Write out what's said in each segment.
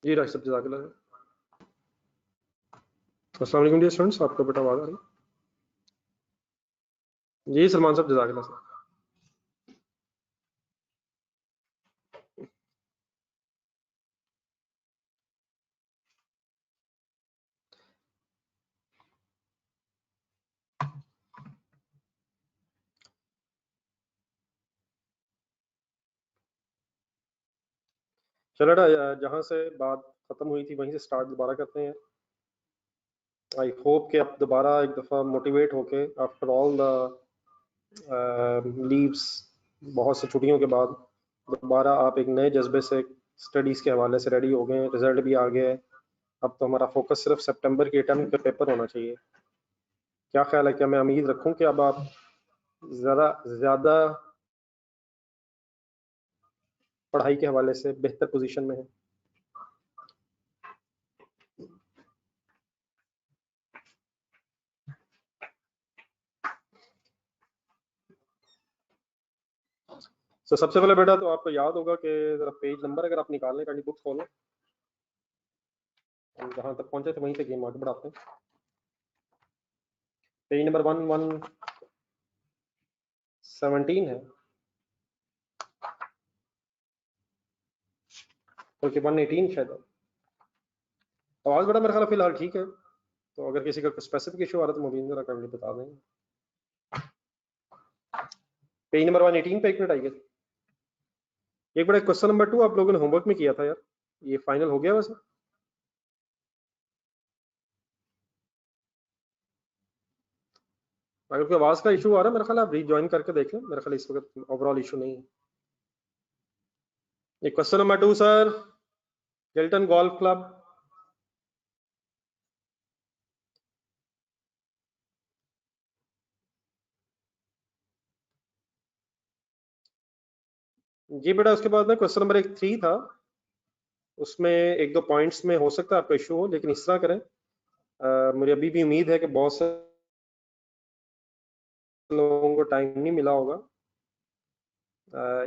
जी doctor साहब जज़ाकल्लाह। अस्सलाम वालेकुम डियर स्टूडेंट्स, आपको बेटा आवाज़ आ रही है? जी सलमान साहब जज़ाकल्लाह सर। चलो बेटा, जहाँ से बात ख़त्म हुई थी वहीं से स्टार्ट दोबारा करते हैं। आई होप कि आप दोबारा एक दफ़ा मोटिवेट होके आफ्टर ऑल द लीव्स, बहुत से छुट्टियों के बाद दोबारा आप एक नए जज्बे से स्टडीज़ के हवाले से रेडी हो गए हैं। रिजल्ट भी आ गया है, अब तो हमारा फोकस सिर्फ सितंबर के टर्म के पेपर होना चाहिए। क्या ख्याल है, क्या मैं उम्मीद रखूं कि अब आप ज़्यादा ज़्यादा पढ़ाई के हवाले से बेहतर पोजीशन में हैं? तो सबसे पहले बेटा तो आपको याद होगा कि जरा पेज नंबर अगर आप निकालने का बुक खोलें, हम जहाँ तक पहुंचे थे वहीं से गेम आगे बढ़ाते हैं। पेज नंबर 1117 है, बल्कि 118 शायद है। आवाज़ बेटा मेरा ख्याल फिलहाल ठीक है, तो अगर किसी का स्पेसिफिक इशू आ रहा है तो मुबीन जरा कर बता देंगे। पेज नंबर 118 पे एक मिनट आइए। एक बड़ा क्वेश्चन नंबर 2 आप लोगों ने होमवर्क में किया था यार, ये फाइनल हो गया वैसे? अगर कोई आवाज़ का इशू आ रहा है मेरा ख्याल आप रीज्वाइन करके देख लें, मेरा ख्याल इस वक्त ओवरऑल इशू नहीं है। ये question number 2 sir, Gilton golf club. जी बेटा, उसके बाद ना क्वेश्चन नंबर 3 था, उसमें एक दो पॉइंट्स में हो सकता है आपका इशू हो, लेकिन इस तरह करें, मुझे अभी भी उम्मीद है कि बहुत से लोगों को टाइम नहीं मिला होगा,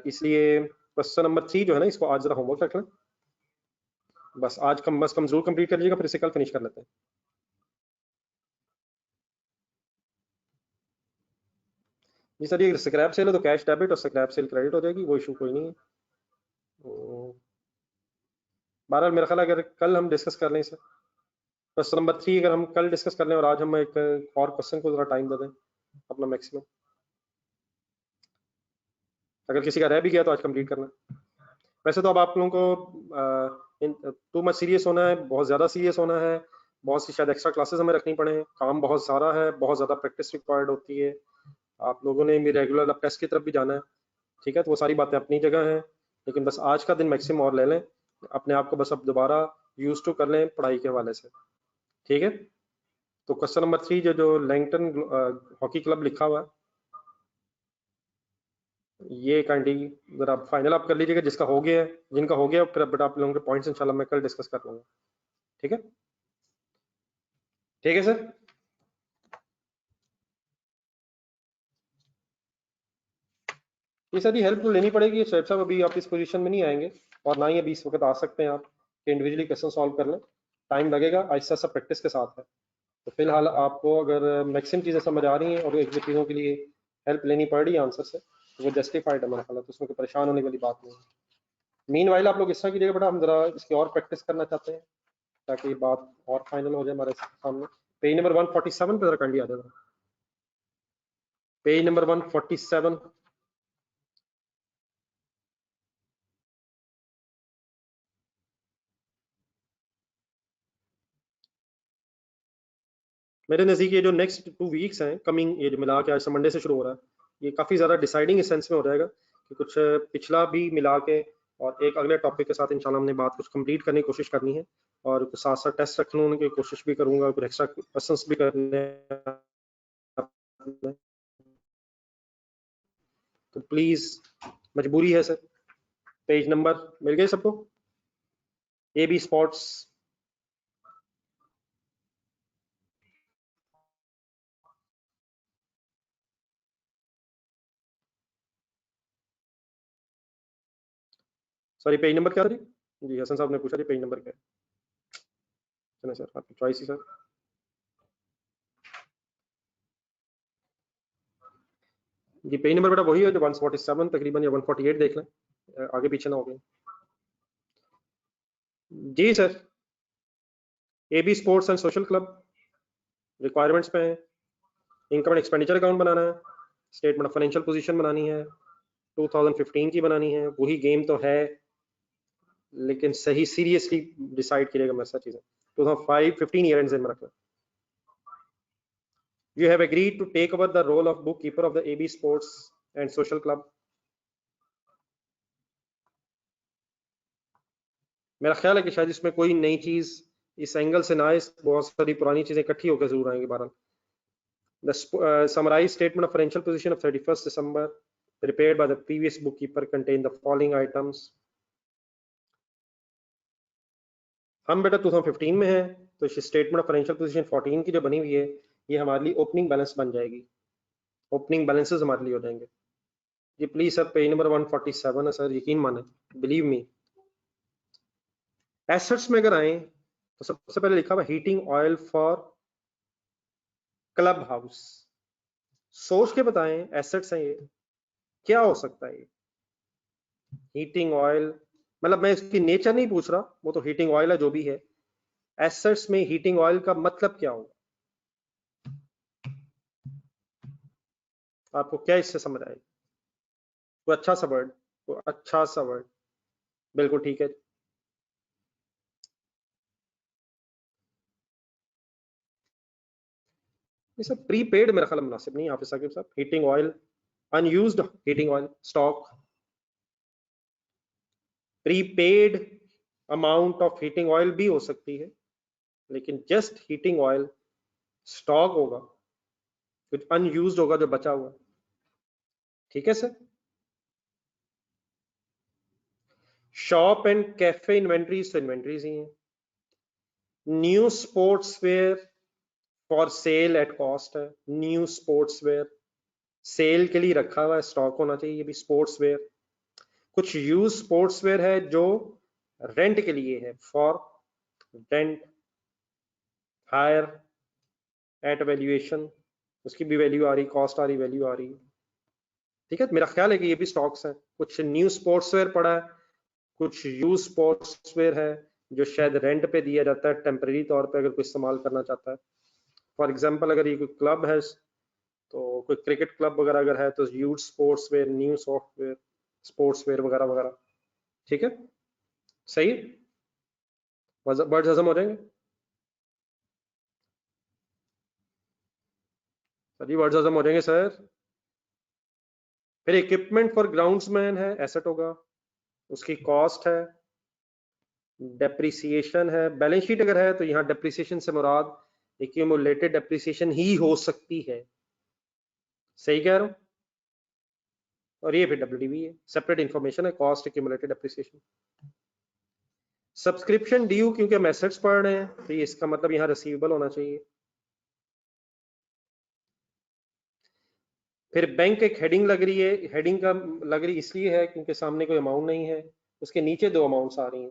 इसलिए क्वेश्चन नंबर 3 जो है ना, इसको आज जरा होमवर्क रख लें। बस आज कम जरूर कंप्लीट कर लीजिएगा, फिर इसे कल फिनिश कर लेते हैं। जी सर, ये स्क्रैप सेल है तो कैश डेबिट और स्क्रैप सेल क्रेडिट हो जाएगी, वो इशू कोई नहीं है। बहरहाल मेरा ख्याल है अगर कल हम डिस्कस कर लें इसे, क्वेश्चन नंबर 3 अगर हम कल डिस्कस कर लें और आज हम एक और क्वेश्चन को जरा टाइम दे दें अपना मैक्सिमम, अगर किसी का रह भी गया तो आज कंप्लीट करना। वैसे तो अब आप लोगों को टू मच सीरियस होना है, बहुत ज़्यादा सीरियस होना है, बहुत सी शायद एक्स्ट्रा क्लासेस हमें रखनी पड़े, काम बहुत सारा है, बहुत ज़्यादा प्रैक्टिस रिक्वायर्ड होती है, आप लोगों ने भी रेगुलर अब टेस्ट की तरफ भी जाना है, ठीक है? तो वो सारी बातें अपनी जगह हैं, लेकिन बस आज का दिन मैक्सिमम और ले लें, अपने आप को बस अब दोबारा यूज टू कर लें पढ़ाई के हवाले से, ठीक है? तो क्वेश्चन नंबर 3 जो जो लैंगटन हॉकी क्लब लिखा हुआ है, ये काइंडली जरा फाइनल आप कर लीजिएगा, जिसका हो गया है, जिनका हो गया फिर बट आप लोगों के पॉइंट्स इंशाल्लाह मैं कल डिस्कस कर लूंगा, ठीक है? ठीक है सर। ये सर, हेल्प तो लेनी पड़ेगी शोएब साहब, अभी आप इस पोजीशन में नहीं आएंगे और ना ही अभी इस वक्त आ सकते हैं आप कि इंडिविजुअली क्वेश्चन सॉल्व कर लें, टाइम लगेगा, आहिस्ता आहिस्ता प्रैक्टिस के साथ है। तो फिलहाल आपको अगर मैक्सिमम चीज़ें समझ आ रही हैं और एक दो चीज़ों के लिए हेल्प लेनी पड़ रही है आंसर से, तो वो जस्टिफाइड है मेरा ख्याल है, तो उसमें कोई परेशान होने वाली बात नहीं है। मीन वाइल आप लोग इस तरह कीजिएगा बेटा, हम जरा इसकी और प्रैक्टिस करना चाहते हैं ताकि बात और फाइनल हो जाए हमारे सामने। पेज नंबर 147 पे जरा कर लिया जाएगा, पेज नंबर 147। मेरे नज़दीक ये जो नेक्स्ट 2 वीक्स हैं कमिंग, ये जो मिला के आज मंडे से शुरू हो रहा है, ये काफ़ी ज़्यादा डिसाइडिंग सेंस में हो जाएगा कि कुछ पिछला भी मिला के और एक अगले टॉपिक के साथ इंशाल्लाह हमने बात कुछ कंप्लीट करने की कोशिश करनी है, और साथ साथ टेस्ट रखने की कोशिश भी करूंगा, कुछ एक्स्ट्रा क्वेश्चंस भी करने हैं। तो प्लीज़ मजबूरी है सर। पेज नंबर मिल गए सबको? A B sports, sorry page number क्या था जी? जी हसन साहब ने पूछा जी पेज नंबर क्या है। चलें सर आपकी चॉइस ही सर। जी पेज नंबर बेटा वही है जो 147 तकरीबन या 148 देख लें, आगे पीछे ना हो गए। जी sir, AB sports and social club requirements पे है। इनकम एंड एक्सपेंडिचर अकाउंट बनाना है, स्टेटमेंट ऑफ फाइनेंशियल पोजीशन बनानी है, 2015 की बनानी है। वही गेम तो है, लेकिन सही सीरियसली डिसाइड करिएगा मैं सब चीजें 2015 ईयर एंड में रखना। You have agreed to take over the role of bookkeeper of the AB Sports and Social Club. मेरा ख्याल है कि शायद इसमें कोई नई चीज इस एंगल से ना आए, बहुत सारी पुरानी चीजें इकट्ठी होकर जरूर आएंगी। बहरहाल the summarized statement of financial position of 31st December prepared by the previous bookkeeper contain the following items. हम बेटा 2015 में है, तो स्टेटमेंट ऑफ फाइनेंशियल पोजीशन 14 की जो बनी हुई है, ये हमारे लिए ओपनिंग बैलेंस बन जाएगी, ओपनिंग बैलेंसेस हमारे लिए हो जाएंगे। जी प्लीज सर पेज नंबर 147 है सर, यकीन माने, बिलीव मी। एसेट्स में अगर आए तो सबसे पहले लिखा हुआ heating oil for club house. सोच के बताएं एसेट्स हैं ये, क्या हो सकता है ये? हीटिंग ऑयल मतलब मैं इसकी नेचर नहीं पूछ रहा, वो तो हीटिंग ऑयल है जो भी है। एसेट्स में हीटिंग ऑयल का मतलब क्या होगा? आपको क्या इससे समझ आएगा? कोई अच्छा सा वर्ड, कोई अच्छा सा वर्ड। बिल्कुल ठीक है। ये सब प्रीपेड मेरा ख्याल मुनासिब नहीं हाफिज साकिब साहब। Heating oil, unused heating oil stock, prepaid amount of heating oil भी हो सकती है, लेकिन जस्ट हीटिंग ऑयल स्टॉक होगा, कुछ अनयूज्ड होगा जो बचा हुआ। ठीक है sir. Shop and cafe inventories तो इन्वेंट्रीज ही हैं। New sports wear for sale at cost है, न्यू स्पोर्ट्स वेयर सेल के लिए रखा हुआ है, स्टॉक होना चाहिए ये भी स्पोर्ट्स वेयर। कुछ यूज स्पोर्ट्स वेयर है जो रेंट के लिए है, for rent, hire, at valuation, उसकी भी वैल्यू आ रही, कॉस्ट आ रही, वैल्यू आ रही। ठीक है, मेरा ख्याल है कि ये भी स्टॉक्स हैं। कुछ न्यू स्पोर्ट्स वेयर पड़ा है, कुछ यूज स्पोर्ट्स वेयर है जो शायद रेंट पे दिया जाता है टेम्परेरी तौर पे, अगर कोई इस्तेमाल करना चाहता है। फॉर एग्जांपल अगर ये कोई क्लब है, तो कोई क्रिकेट क्लब वगैरह अगर है, तो use sports wear, new software, sports wear वगैरह वगैरह। ठीक है, सही है, वर्ड्स हजम हो जाएंगे सर जी, वर्ड्स हजम हो जाएंगे सर। फिर इक्विपमेंट फॉर ग्राउंड्समैन है, एसेट होगा, उसकी कॉस्ट है, डेप्रिसिएशन है। बैलेंस शीट अगर है तो यहाँ डेप्रिसिएशन से मुराद एक्यूमुलेटेड डेप्रिसिएशन ही हो सकती है। सही कह रहा हूँ? और ये फिर डब्ल्यूडीवी है, सेपरेट इंफॉर्मेशन है, cost accumulated depreciation. Subscription due, क्योंकि हम एसेट्स पढ़ रहे हैं तो इसका मतलब यहाँ रिसीवेबल होना चाहिए। फिर बैंक एक हेडिंग लग रही है, हेडिंग का लग रही इसलिए है क्योंकि सामने कोई अमाउंट नहीं है, उसके नीचे दो अमाउंट्स आ रही हैं।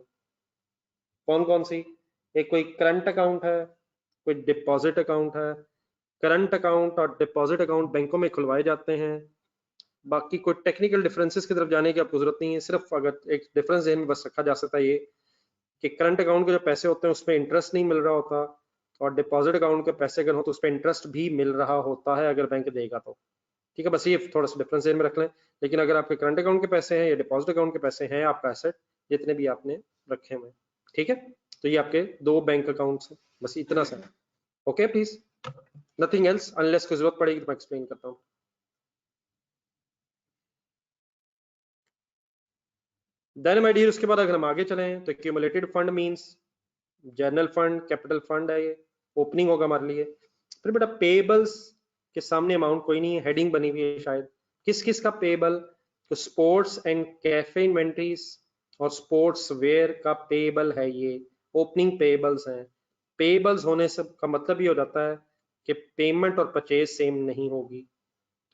कौन कौन सी? एक कोई करंट अकाउंट है, कोई डिपॉजिट अकाउंट है। करंट अकाउंट और डिपॉजिट अकाउंट बैंकों में खुलवाए जाते हैं। बाकी कोई टेक्निकल डिफरेंसेस की तरफ जाने की आपको जरूरत नहीं है, सिर्फ अगर एक डिफरेंस में बस रखा जा सकता है ये कि करंट अकाउंट के जो पैसे होते हैं उसमें इंटरेस्ट नहीं मिल रहा होता, और डिपॉजिट अकाउंट के पैसे अगर हो तो उस पर इंटरेस्ट भी मिल रहा होता है अगर बैंक देगा तो। ठीक है, बस ये थोड़ा सा डिफरेंस में रख लें। लेकिन अगर आपके करंट अकाउंट के पैसे हैं या डिपॉजिट अकाउंट के पैसे हैं, आपका एसेट जितने भी आपने रखे हुए, ठीक है, तो ये आपके दो बैंक अकाउंट्स हैं, बस इतना सा। Okay please, nothing else, unless कोई जरूरत पड़ेगी तो मैं एक्सप्लेन करता हूँ। देन माय डियर, उसके बाद अगर हम आगे चलें तो accumulated fund means general fund, capital fund है, ये ओपनिंग होगा हमारे लिए। फिर बेटा पेबल्स के सामने अमाउंट कोई नहीं है, हेडिंग बनी हुई है शायद। किस किस का पेबल? तो स्पोर्ट्स एंड कैफे इन्वेंट्रीज और स्पोर्ट्स वेयर का पेबल है, ये ओपनिंग पेबल्स हैं। पेबल्स होने से का मतलब ये हो जाता है कि पेमेंट और परचेज सेम नहीं होगी,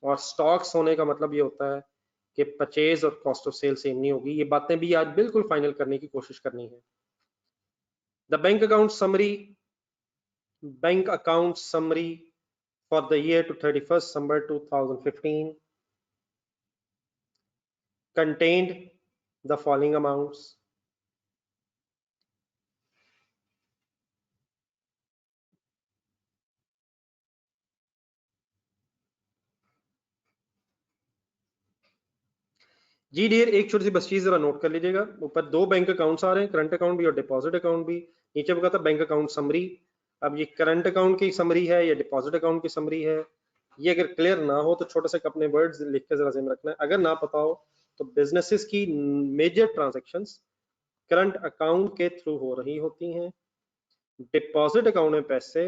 और स्टॉक्स होने का मतलब ये होता है कि परचेज और कॉस्ट ऑफ सेल सेम नहीं होगी। ये बातें भी आज बिल्कुल फाइनल करने की कोशिश करनी है। The bank account summary for the year to 31st December 2015 contained the following amounts. जी डियर, एक छोटी सी बस चीज जरा नोट कर लीजिएगा। ऊपर दो बैंक अकाउंट्स आ रहे हैं, करंट अकाउंट भी और डिपॉजिट अकाउंट भी। नीचे बताता बैंक अकाउंट समरी। अब ये करंट अकाउंट की समरी है या डिपॉजिट अकाउंट की समरी है, ये अगर क्लियर ना हो तो छोटे से अपने वर्ड्स लिख के जरा ज़हन में रखना है। अगर ना पता हो तो बिजनेसेस की मेजर ट्रांजैक्शंस करंट अकाउंट के थ्रू हो रही होती हैं। डिपॉजिट अकाउंट में पैसे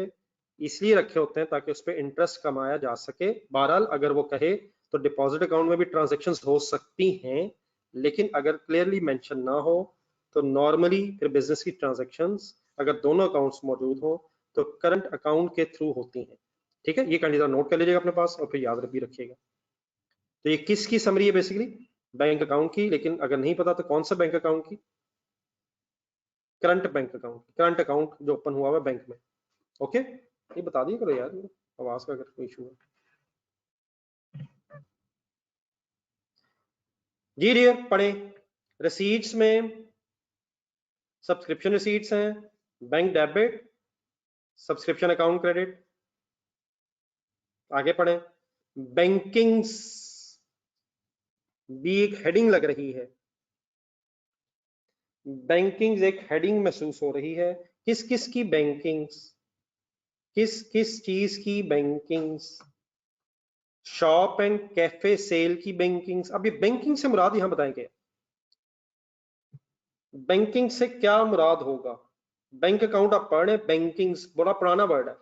इसलिए रखे होते हैं ताकि उस पर इंटरेस्ट कमाया जा सके। बहरहाल अगर वो कहे तो डिपॉजिट अकाउंट में भी ट्रांजैक्शंस हो सकती हैं, लेकिन अगर क्लियरली मेंशन ना हो तो नॉर्मली फिर बिजनेस की ट्रांजैक्शंस अगर दोनों अकाउंट्स मौजूद हो तो करंट अकाउंट के थ्रू होती हैं। ठीक है, ये कैंडिडेट नोट कर लीजिएगा अपने पास और फिर याद भी रखिएगा। तो ये किसकी समरी है? बेसिकली बैंक अकाउंट की, लेकिन अगर नहीं पता तो कौन सा बैंक अकाउंट की? Current bank account, current account जो ओपन हुआ हुआ बैंक में। ओके, ये बता दिए करो यार, आवाज का अगर कोई इशू है। जी डियर, पढ़े। रिसीट्स में सब्सक्रिप्शन रिसीट्स हैं, bank debit, subscription account credit. आगे पढ़े। बैंकिंग्स भी एक हेडिंग लग रही है, बैंकिंग्स एक हेडिंग महसूस हो रही है। किस किस की बैंकिंग्स? किस किस चीज की bankings? Shop and cafe sale की बैंकिंग्स। अब ये बैंकिंग से मुराद यहां बताएंगे, बैंकिंग से क्या मुराद होगा? बैंक अकाउंट आप पढ़ रहे, बैंकिंग्स बड़ा पुराना वर्ड है।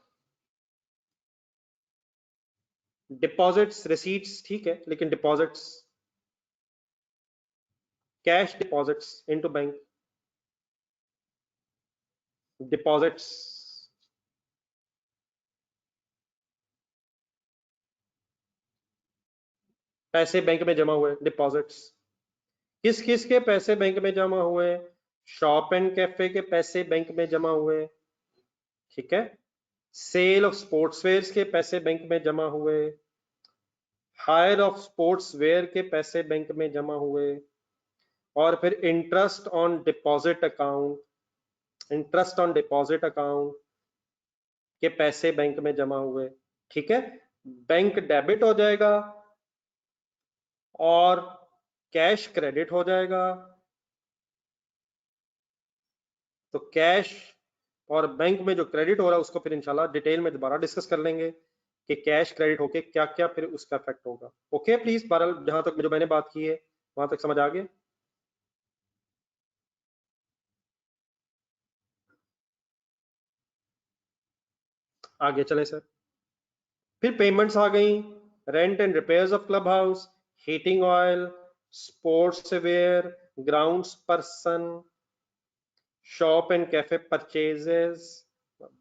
डिपॉजिट्स रिसीट्स ठीक है, लेकिन deposits cash deposits into bank deposits. पैसे बैंक में जमा हुए डिपॉजिट्स। किस किस के पैसे बैंक में जमा हुए? शॉप एंड कैफे के पैसे बैंक में जमा हुए। ठीक है, सेल ऑफ स्पोर्ट्स वेयर के पैसे बैंक में जमा हुए। हायर ऑफ स्पोर्ट्स वेयर के पैसे बैंक में जमा हुए। और फिर interest on deposit account, interest on deposit account के पैसे बैंक में जमा हुए। ठीक है, बैंक डेबिट हो जाएगा और कैश क्रेडिट हो जाएगा। तो कैश और बैंक में जो क्रेडिट हो रहा है उसको फिर इंशाल्लाह डिटेल में दोबारा डिस्कस कर लेंगे कि कैश क्रेडिट होके क्या क्या फिर उसका इफेक्ट होगा। ओके प्लीज, बहरहाल जहां तक जो मैंने बात की है वहां तक समझ आ गया? आगे चले सर। फिर पेमेंट्स आ गई, rent and repairs of club house, heating oil, sports wear, grounds person, shop and cafe purchases.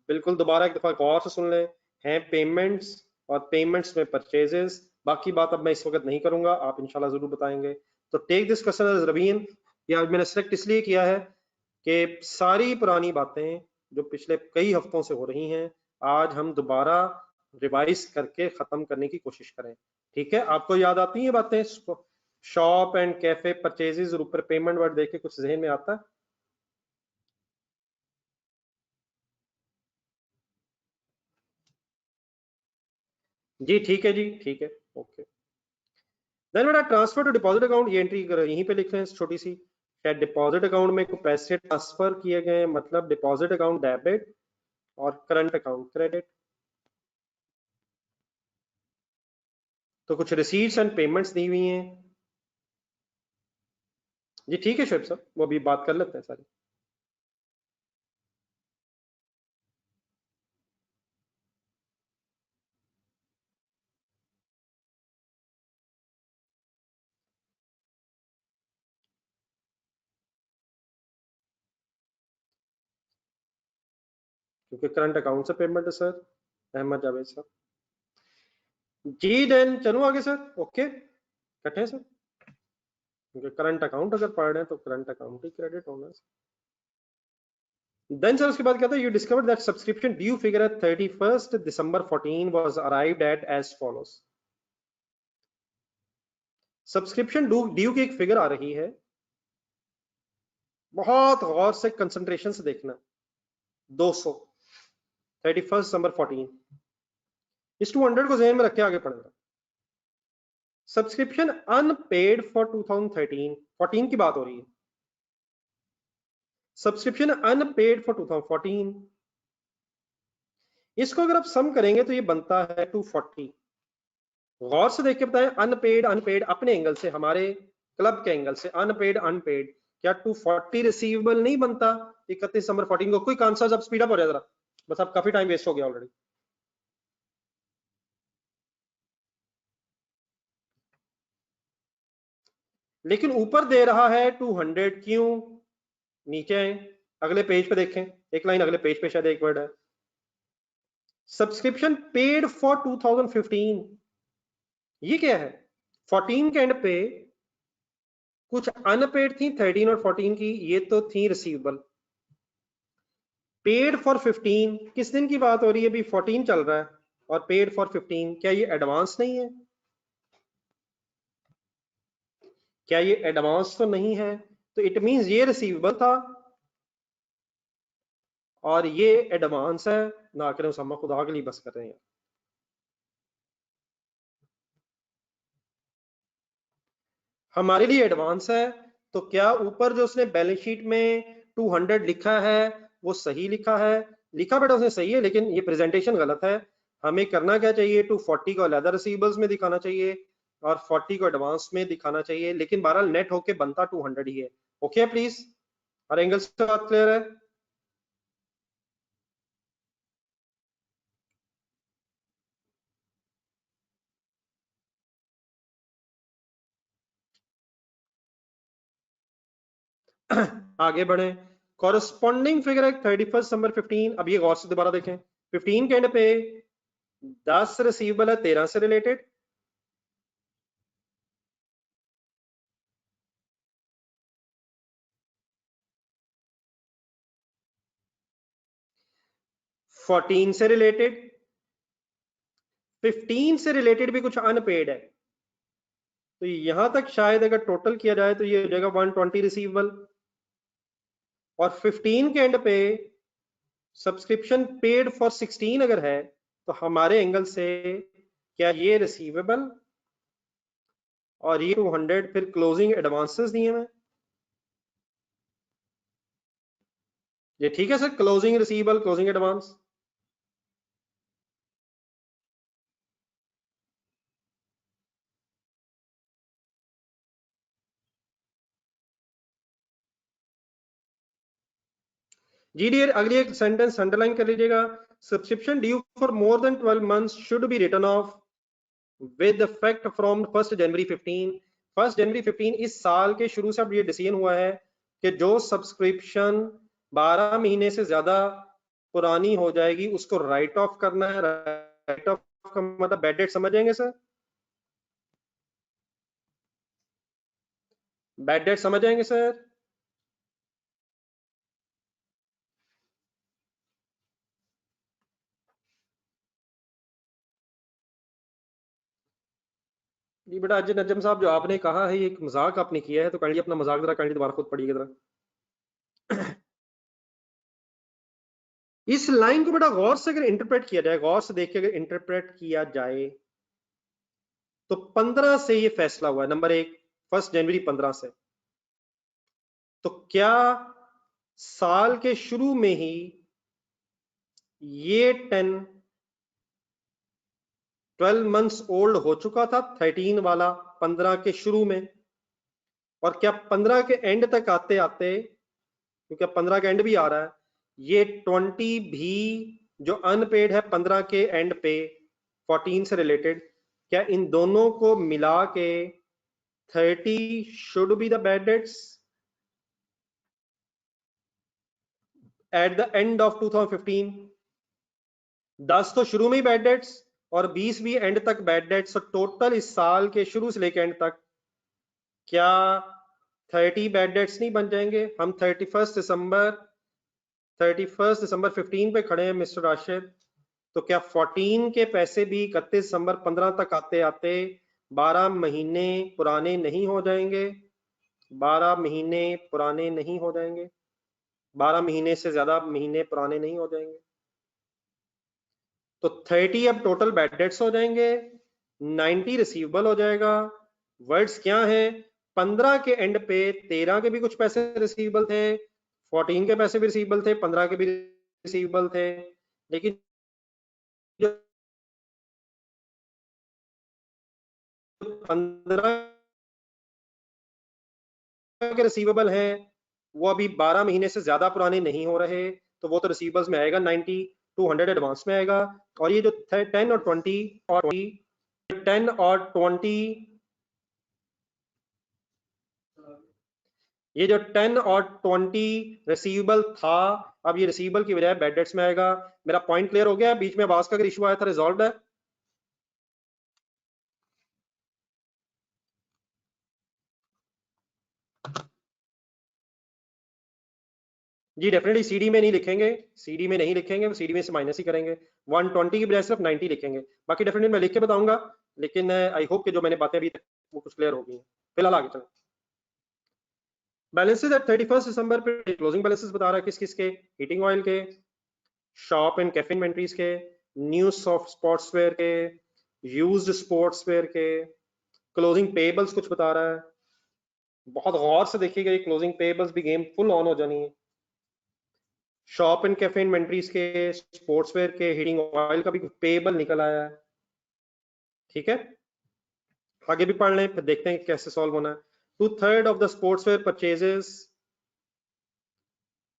बिल्कुल दोबारा एक दफा गौर से सुन लें, हैं पेमेंट्स और पेमेंट्स में परचेजेस। बाकी बात अब मैं इस वक्त नहीं करूंगा, आप इंशाल्लाह जरूर बताएंगे। तो take this question as ravine, या मैंने सेलेक्ट इसलिए किया है कि सारी पुरानी बातें जो पिछले कई हफ्तों से हो रही हैं आज हम दोबारा रिवाइज करके खत्म करने की कोशिश करें। ठीक है, आपको याद आती हैं बातें? शॉप एंड कैफे परचेजेस और ऊपर पेमेंट वर्ड देख के कुछ जहन में आता है? जी ठीक है, जी ठीक है, ओके। देन बेटा ट्रांसफर टू डिपॉजिट अकाउंट, ये एंट्री यहीं पे लिख रहे हैं छोटी सी। शायद डिपॉजिट अकाउंट में कोई पैसे ट्रांसफर किए गए, मतलब डिपॉजिट अकाउंट डेबिट और करंट अकाउंट क्रेडिट। तो कुछ रिसीट्स एंड पेमेंट्स दी हुई हैं। जी ठीक है शुएब साहब, वो अभी बात कर लेते हैं सारी। क्योंकि करंट अकाउंट से पेमेंट है सर, अहमद जावेद साहब। जी देन चलो आगे सर। ओके, कटे सर। क्योंकि करंट अकाउंट अगर पढ़ रहे हैं तो करंट अकाउंट ही क्रेडिट होना है। देन सर उसके बाद क्या था, you discovered that subscription due figure at 31st December 14 was arrived at as follows. Subscription due की एक फिगर आ रही है, बहुत गौर से कंसंट्रेशन से देखना, 200 31 December 14, इस 200 को ज़हन में रख के आगे पढ़ना। सब्सक्रिप्शन अनपेड फॉर 2013, 14 की बात हो रही है। सब्सक्रिप्शन अनपेड फॉर 2014, इसको अगर आप सम करेंगे तो ये बनता है 240। गौर से देख के बताएं, अनपेड अनपेड अपने एंगल से, हमारे क्लब के एंगल से, अनपेड अनपेड, क्या 240 रिसीवेबल नहीं बनता 31 दिसंबर 14 को? कोई आंसर्स आप स्पीड अप हो जाए जरा, बस आप काफी टाइम वेस्ट हो गया ऑलरेडी। लेकिन ऊपर दे रहा है 200, क्यों? नीचे आए, अगले पेज पे देखें, एक लाइन अगले पेज पे शायद एक वर्ड है, सब्सक्रिप्शन पेड फॉर 2015, ये क्या है? 14 के एंड पे कुछ अनपेड थी 13 और 14 की, ये तो थी रिसीवेबल। पेड फॉर 15 किस दिन की बात हो रही है? अभी 14 चल रहा है, और पेड फॉर 15, क्या ये एडवांस नहीं है? क्या ये एडवांस तो नहीं है? तो इट मींस ये रिसीवेबल था और ये एडवांस है। ना करें हम खुदा के लिए बस कर रहे हैं। हमारे लिए एडवांस है, तो क्या ऊपर जो उसने बैलेंस शीट में 200 लिखा है वो सही लिखा है? लिखा बेटा उसने सही है, लेकिन ये प्रेजेंटेशन गलत है। हमें करना क्या चाहिए? 240 को अलग रिसीवेबल्स में दिखाना चाहिए और 40 को एडवांस में दिखाना चाहिए, लेकिन बहरहाल नेट होके बनता 200 ही है। ओके प्लीज, हर एंगल से बात क्लियर है? आगे बढ़े, कॉरेस्पॉन्डिंग फिगर है 31 December 15। अब ये गौर से दोबारा देखें, 15 के एंड पे 10 रिसीवेबल है 13 से रिलेटेड, फोर्टीन से रिलेटेड, 15 से रिलेटेड भी कुछ अनपेड है। तो यहां तक शायद अगर टोटल किया जाए तो ये हो जाएगा 120 रिसीवेबल, और 15 के एंड पे सब्सक्रिप्शन पेड फॉर 16 अगर है तो हमारे एंगल से क्या ये रिसीवेबल और ये 200 फिर क्लोजिंग एडवांसेस दिए हैं। ये ठीक है sir, closing receivable closing advance. जी डियर, अगली एक सेंटेंस अंडरलाइन कर लीजिएगा, subscription due for more than 12 months should be written off with effect from 1 जनवरी 15। 1 जनवरी 15 इस साल के शुरू से अब ये डिसीजन हुआ है कि जो सब्सक्रिप्शन 12 महीने से ज्यादा पुरानी हो जाएगी उसको राइट ऑफ करना है। राइट ऑफ का मतलब बैड डेट समझ जाएंगे सर? बैड डेट समझ जाएंगे सर? जी बेटा अजय नजम साहब, जो आपने कहा है ये एक मजाक आपने किया है, तो काइंडली अपना मजाक जरा काइंडली दोबारा खुद पढ़िएगा जरा। इस लाइन को बेटा गौर से अगर इंटरप्रेट किया जाए, गौर से देख के अगर इंटरप्रेट किया जाए तो 15 से ये फैसला हुआ है, नंबर एक, 1 जनवरी 15 से। तो क्या साल के शुरू में ही ये 12 मंथ्स ओल्ड हो चुका था, 13 वाला 15 के शुरू में? और क्या 15 के एंड तक आते आते, क्योंकि 15 का एंड भी आ रहा है, ये 20 भी जो अनपेड है 15 के एंड पे 14 से रिलेटेड, क्या इन दोनों को मिला के 30 should be the bad debts at the end of 2015? 10 तो शुरू में ही बैड डेट्स और 20 भी एंड तक बैड डेट्स, तो टोटल इस साल के शुरू से लेकर एंड तक क्या 30 बैड डेट्स नहीं बन जाएंगे। हम 31 दिसंबर 15 पे खड़े हैं मिस्टर राशिद, तो क्या 14 के पैसे भी 31 दिसंबर 15 तक आते आते 12 महीने पुराने नहीं हो जाएंगे? 12 महीने पुराने नहीं हो जाएंगे? 12 महीने से ज्यादा महीने पुराने नहीं हो जाएंगे? तो 30 अब टोटल बैड डेट्स हो जाएंगे, 90 रिसीवेबल हो जाएगा। वर्ड्स क्या है? 15 के एंड पे 13 के भी कुछ पैसे रिसीवेबल थे, 14 के पैसे भी रिसीवेबल थे, 15 के भी रिसीवेबल थे, लेकिन जो 15 के रिसीवेबल हैं वो अभी 12 महीने से ज्यादा पुराने नहीं हो रहे, तो वो तो रिसीवेबल्स में आएगा 90, 200 एडवांस में आएगा। और ये जो 10 और 20 ये जो 10 और 20 रिसीवेबल था, अब ये रिसीवेबल की बजाय बैड डेट्स में आएगा। मेरा पॉइंट क्लियर हो गया? बीच में आवाज का अगर इशू आया था, रिजॉल्व है? जी डेफिनेटली सीडी में नहीं लिखेंगे, सीडी में नहीं लिखेंगे, सीडी में से माइनस ही करेंगे, 120 की बजाय सिर्फ 90 लिखेंगे। बाकी डेफिनेटली मैं लिख के बताऊंगा, लेकिन आई होप कि जो मैंने बातें अभी तक वो कुछ क्लियर हो गई हैं। फिलहाल आगे चलें। बैलेंसेस एट 31 दिसंबर पे क्लोजिंग बैलेंसेस बता रहा है किस किस के? हीटिंग ऑयल के, शॉप एंड कैफे इन्वेंट्रीज के, न्यू सॉफ्ट स्पोर्ट्सवेयर के, यूज्ड स्पोर्ट्सवेयर के, क्लोजिंग पेबल्स कुछ बता रहा है। बहुत गौर से देखिएगा, ये क्लोजिंग पेबल्स भी गेम फुल ऑन हो जानी है। शॉप एंड कैफे इन्वेंट्रीज के, स्पोर्ट्सवेयर के, हीटिंग ऑयल का भी पेबल निकल आया है। ठीक है, आगे भी पढ़ लें, फिर देखते हैं कैसे सॉल्व होना है। 2/3 of the sportswear purchases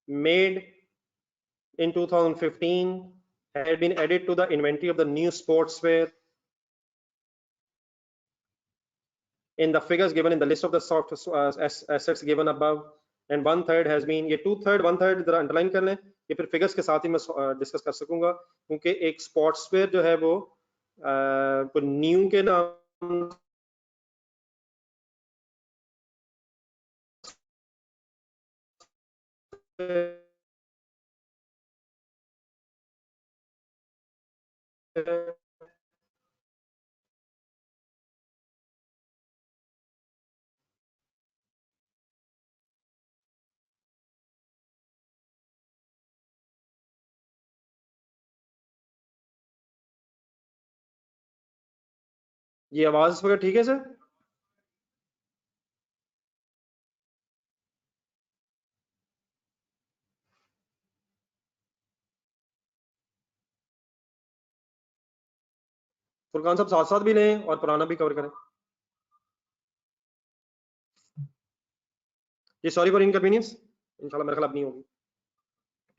made in 2015 had been added to the inventory of the new sportswear in the figures given in the list of the soft assets given above, and 1/3 has been, ये 2/3 1/3 जरा underline कर लें, ये फिर figures के साथ ही मैं discuss कर सकूंगा, क्योंकि एक स्पोर्ट्सवेयर जो है वो न्यू के नाम ये आवाज वगैरह ठीक है सर? फुरकान साहब साथ साथ भी लें और पुराना भी कवर करें। ये सॉरी फॉर इनकन्वीनियंस, इंशाल्लाह मेरे ख्याल अब नहीं होगी।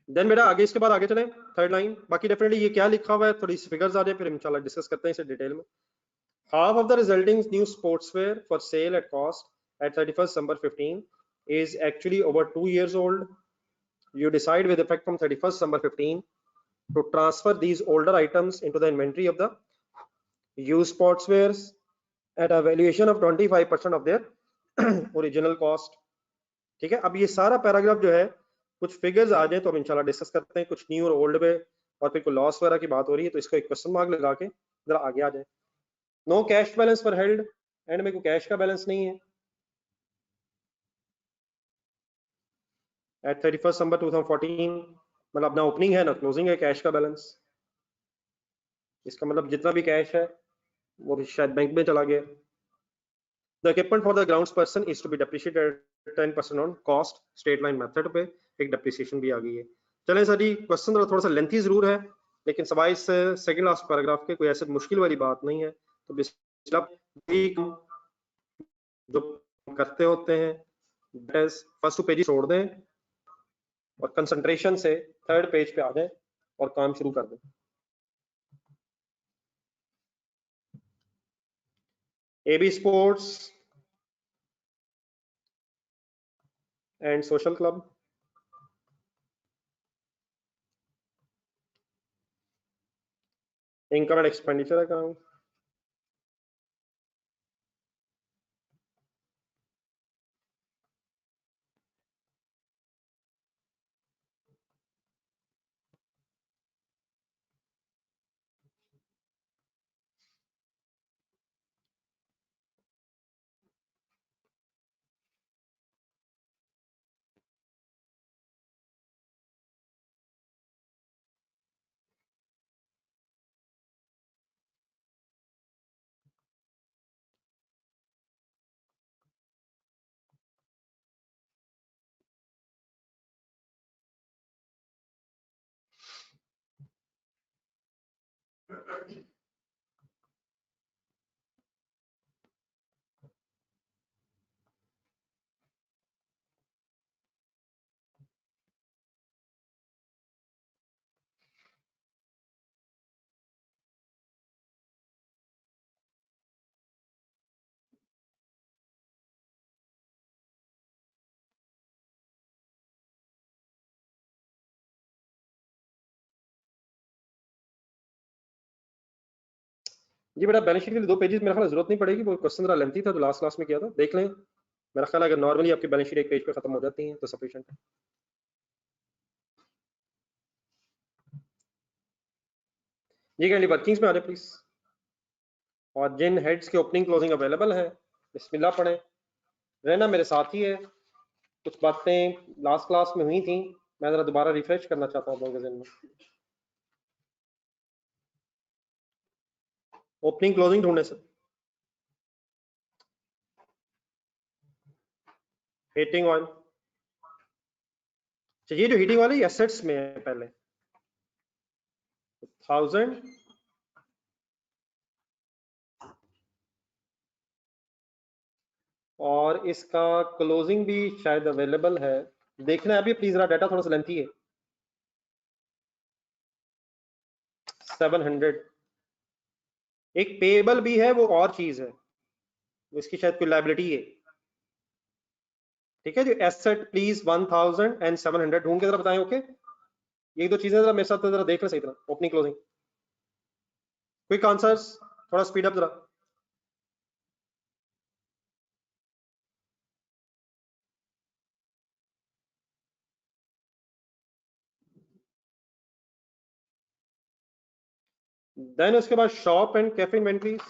देन बेटा आगे, इसके बाद आगे चलें, थर्ड लाइन। बाकी डेफिनेटली ये क्या लिखा हुआ है, थोड़ी सी फिगर्स आ जाए, फिर इंशाल्लाह डिस्कस करते हैं इसे डिटेल में। Half of the resulting new sportswear for sale at cost at 31st December 15 is actually over 2 years old. You decide with effect from 31st December 15 to transfer these older items into the inventory of the used sportswears at a valuation of 25% of their original cost. ठीक है, अब ये सारा paragraph जो है, कुछ figures आ जाए तो हम इंशाल्लाह डिस्कस करते हैं, कुछ न्यू और ओल्ड में, और फिर कोई लॉस वगैरह की बात हो रही है तो इसको एक क्वेश्चन मार्क लगा के जरा आगे आ जाए। No cash balance for held, and में कोई कैश का बैलेंस नहीं है। एट 31 दिसंबर 2014 मतलब ना ओपनिंग है ना क्लोजिंग है, कैश का बैलेंस। इसका मतलब जितना भी कैश है वो भी शायद बैंक में चला गया। The equipment for the grounds person is to be depreciated 10% on cost, straight line method पे एक डेप्रिसिएशन भी आ गई है। चलें सर जी, क्वेश्चन थोड़ा सा लेंथी जरूर है, लेकिन सवाई से सेकंड लास्ट पैराग्राफ के कोई ऐसे मुश्किल वाली बात नहीं है, तो पिछला जो करते होते हैं फर्स्ट 2 पेज छोड़ दें और कंसंट्रेशन से थर्ड पेज पे आ जाए और काम शुरू कर दें। AB sports and social club, income and expenditure account, जी बेटा बैलेंस शीट के लिए 2 पेजेस मेरा ख्याल जरूरत नहीं पड़ेगी, वो क्वेश्चन जरा लेंथी था जो लास्ट क्लास में किया था, देख लें। मेरा ख्याल अगर नॉर्मली आपकी बैलेंस शीट 1 पेज पे खत्म हो जाती है तो सफिशिएंट है। जी कैंडी वर्किंग्स में आ जाए प्लीज, और जिन हेड्स के ओपनिंग क्लोजिंग अवेलेबल है बिस्मिल्लाह पढ़ें, रहना मेरे साथ ही है। कुछ बातें लास्ट क्लास में हुई थी, मैं जरा दोबारा रिफ्रेश करना चाहता हूँ लोगों के ज़हन में। ओपनिंग क्लोजिंग ढूंढने से, हीटिंग ऑयल, ये जो हीटिंग वाली एसेट्स में है पहले 1000 और इसका क्लोजिंग भी शायद अवेलेबल है, देखना है अभी प्लीज, जरा डाटा थोड़ा सा लेंथी है। 700 एक पेबल भी है, वो और चीज है, इसकी शायद कोई लाइबिलिटी है। ठीक है, जो एसेट प्लीज 1000 एंड 700 ढूंढ के जरा बताएं। ओके, ये दो चीजें जरा मेरे साथ जरा देख लें सही तरह, ओपनिंग क्लोजिंग, क्विक आंसर्स, थोड़ा स्पीड अप जरा। देन उसके बाद shop and cafe inventories,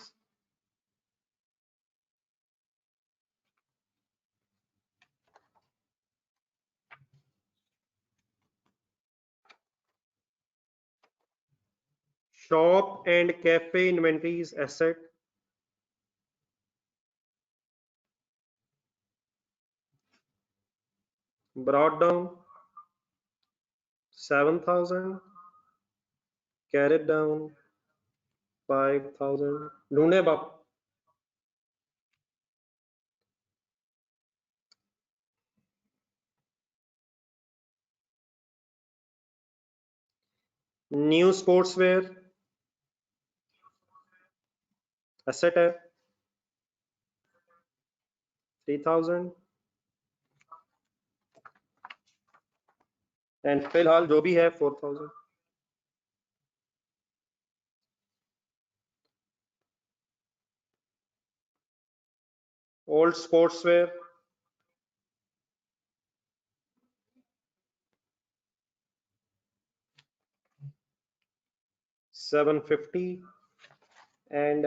shop and cafe inventories asset, brought down 7000, carried down 5000, ढूंढे बाप। न्यू स्पोर्ट्सवेयर एसेट है 3000, एंड फिलहाल जो भी है 4000। Old sportswear 750 and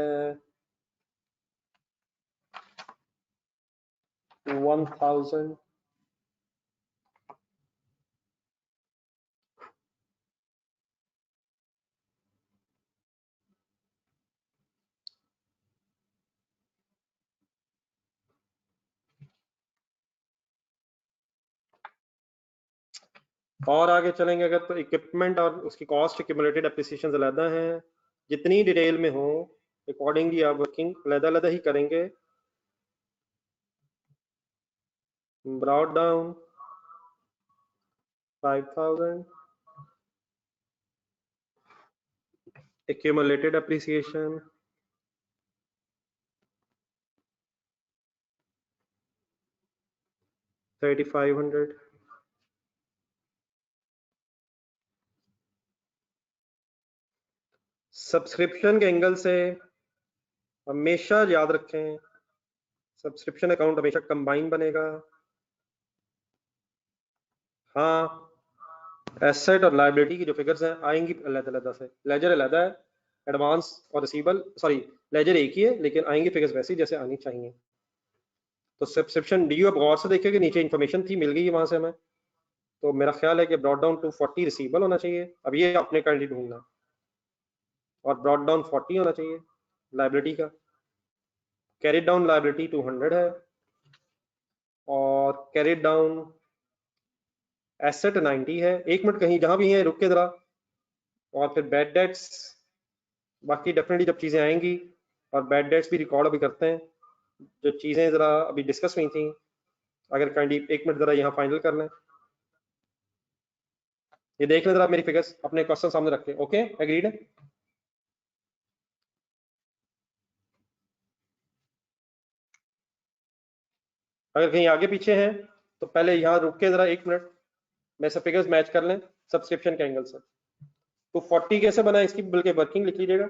1000। और आगे चलेंगे अगर तो इक्विपमेंट और उसकी कॉस्ट एक्यूमुलेटेड एप्रिसिएशन अलग हैं, जितनी डिटेल में हो अकॉर्डिंगली आप वर्किंग अलग-अलग ही करेंगे। Brought down 5000, accumulated appreciation 3500। Subscription के एंगल से हमेशा याद रखें, सब्सक्रिप्शन अकाउंट हमेशा कंबाइन बनेगा। हाँ, एसेट और लायबिलिटी की जो फिगर्स हैं आएंगी अलग-अलग से, लेजर अलग है, एडवांस और रिसीवेबल, सॉरी लेजर एक ही है लेकिन आएंगी फिगर्स वैसी जैसे आनी चाहिए। तो सब्सक्रिप्शन ड्यू आप गौर से देखिए कि नीचे इन्फॉर्मेशन थी, मिल गई है वहां से हमें, तो मेरा ख्याल है कि ब्रॉट डाउन टू 40 रिसीवेबल होना चाहिए, अब ये अपने कैंडिडेट ढूंढना, और ब्रॉट डाउन 40 होना चाहिए लायबिलिटी का, कैरिड डाउन लायबिलिटी 200 है, और कैरिड डाउन एसेट 90 है। एक मिनट कहीं जहां भी है रुक के जरा, और फिर बैड डेट्स, बाकी डेफिनेटली जब चीजें आएंगी, और बैड डेट्स भी रिकॉर्ड अभी करते हैं, जो चीजें जरा अभी डिस्कस हुई थी, अगर काइंडली एक मिनट जरा यहाँ फाइनल कर लें, ये देख लें जरा मेरी फिगर्स, अपने क्वेश्चन सामने रख के। ओके, एग्रीड है? अगर कहीं आगे पीछे हैं तो पहले यहाँ रुक के जरा एक मिनट में से फिगर्स मैच कर लें सब्सक्रिप्शन के एंगल से। तो 40 कैसे बना इसकी बल्कि वर्किंग लिख लीजिएगा।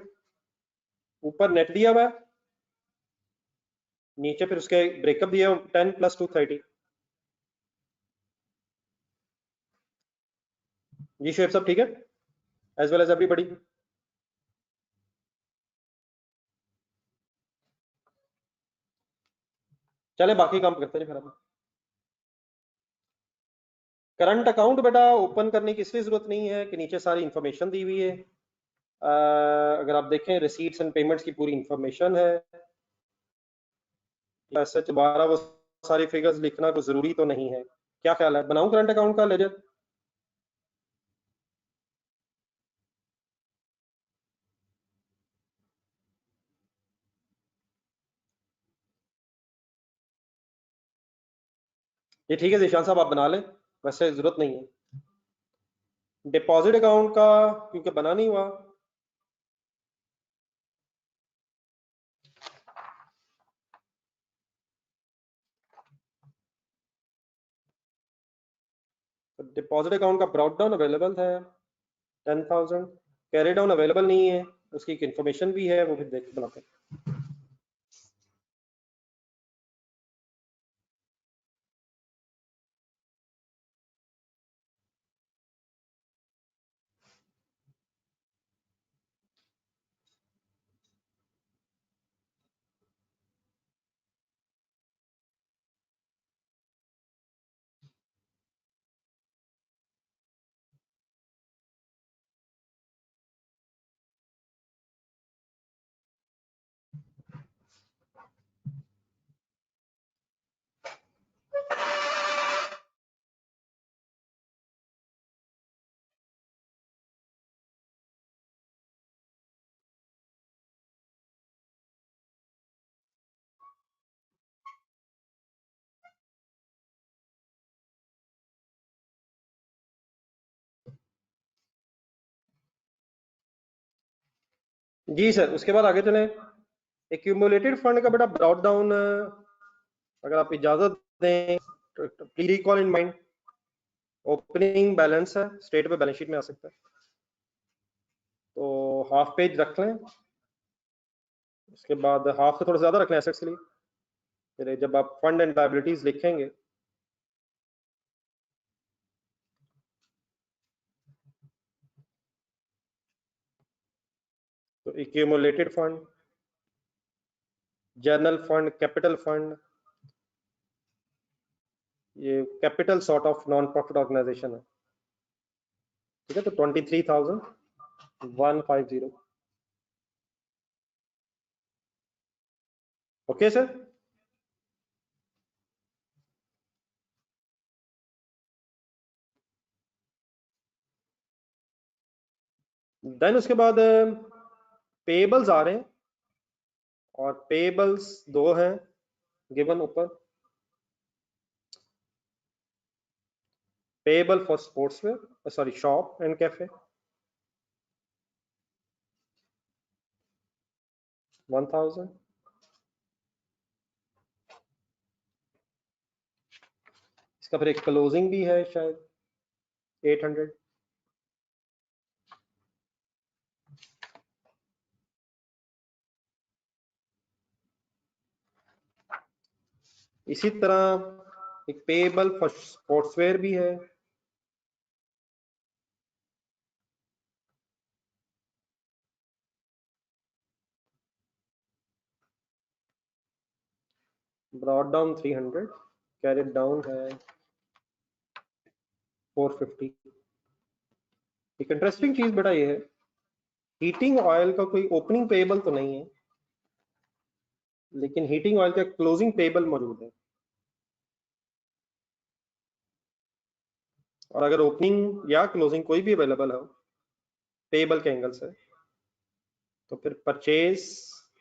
ऊपर नेट दिया हुआ है, नीचे फिर उसके ब्रेकअप दिया 10 + 2 30। जी शेप सब ठीक है, एज वेल एज एवरीबॉडी। चले बाकी काम करते हैं फिर हम। करंट अकाउंट बेटा ओपन करने की इसलिए जरूरत नहीं है कि नीचे सारी इंफॉर्मेशन दी हुई है। अगर आप देखें रिसीट्स एंड पेमेंट्स की पूरी इंफॉर्मेशन है, ऐसे दोबारा वो सारी फिगर्स लिखना कोई जरूरी तो नहीं है। क्या ख्याल है, बनाऊं करंट अकाउंट का लेजर? ये ठीक है जीशान साहब, आप बना लें, वैसे जरूरत नहीं है। डिपॉजिट अकाउंट का क्योंकि बना नहीं हुआ, तो डिपॉजिट अकाउंट का ब्रॉड डाउन अवेलेबल है 10,000, कैरी डाउन अवेलेबल नहीं है, उसकी एक इंफॉर्मेशन भी है, वो भी देख बनाते हैं। जी सर, उसके बाद आगे चलें। एक्यूमुलेटेड फंड का बेटा ब्रॉड डाउन, अगर आप इजाजत दें, please recall in mind, opening balance है, स्टेट पे बैलेंस शीट में आ सकता है, तो हाफ पेज रख लें। उसके बाद हाफ से थोड़ा ज्यादा रखना है एसेट्स के लिए, फिर जब आप फंड एंड लायबिलिटीज लिखेंगे तो accumulated fund, general fund, capital fund, ये capital sort of non profit organisation है, ठीक है। तो 23,150। Okay sir. देन उसके बाद पेबल्स आ रहे हैं, और पेबल्स दो हैं गिवन ऊपर। Payable for sportswear, sorry shop and cafe 1,000। इसका फिर एक क्लोजिंग भी है शायद 800। इसी तरह एक पेबल फॉर स्पोर्ट्सवेयर भी है, ब्रॉड डाउन 300, कैरिड डाउन है 450। एक इंटरेस्टिंग चीज बेटा ये है, हीटिंग ऑयल का कोई ओपनिंग पेबल तो नहीं है, लेकिन हीटिंग ऑयल का क्लोजिंग पेबल मौजूद है। और अगर ओपनिंग या क्लोजिंग कोई भी अवेलेबल हो पेबल के एंगल से, तो फिर परचेज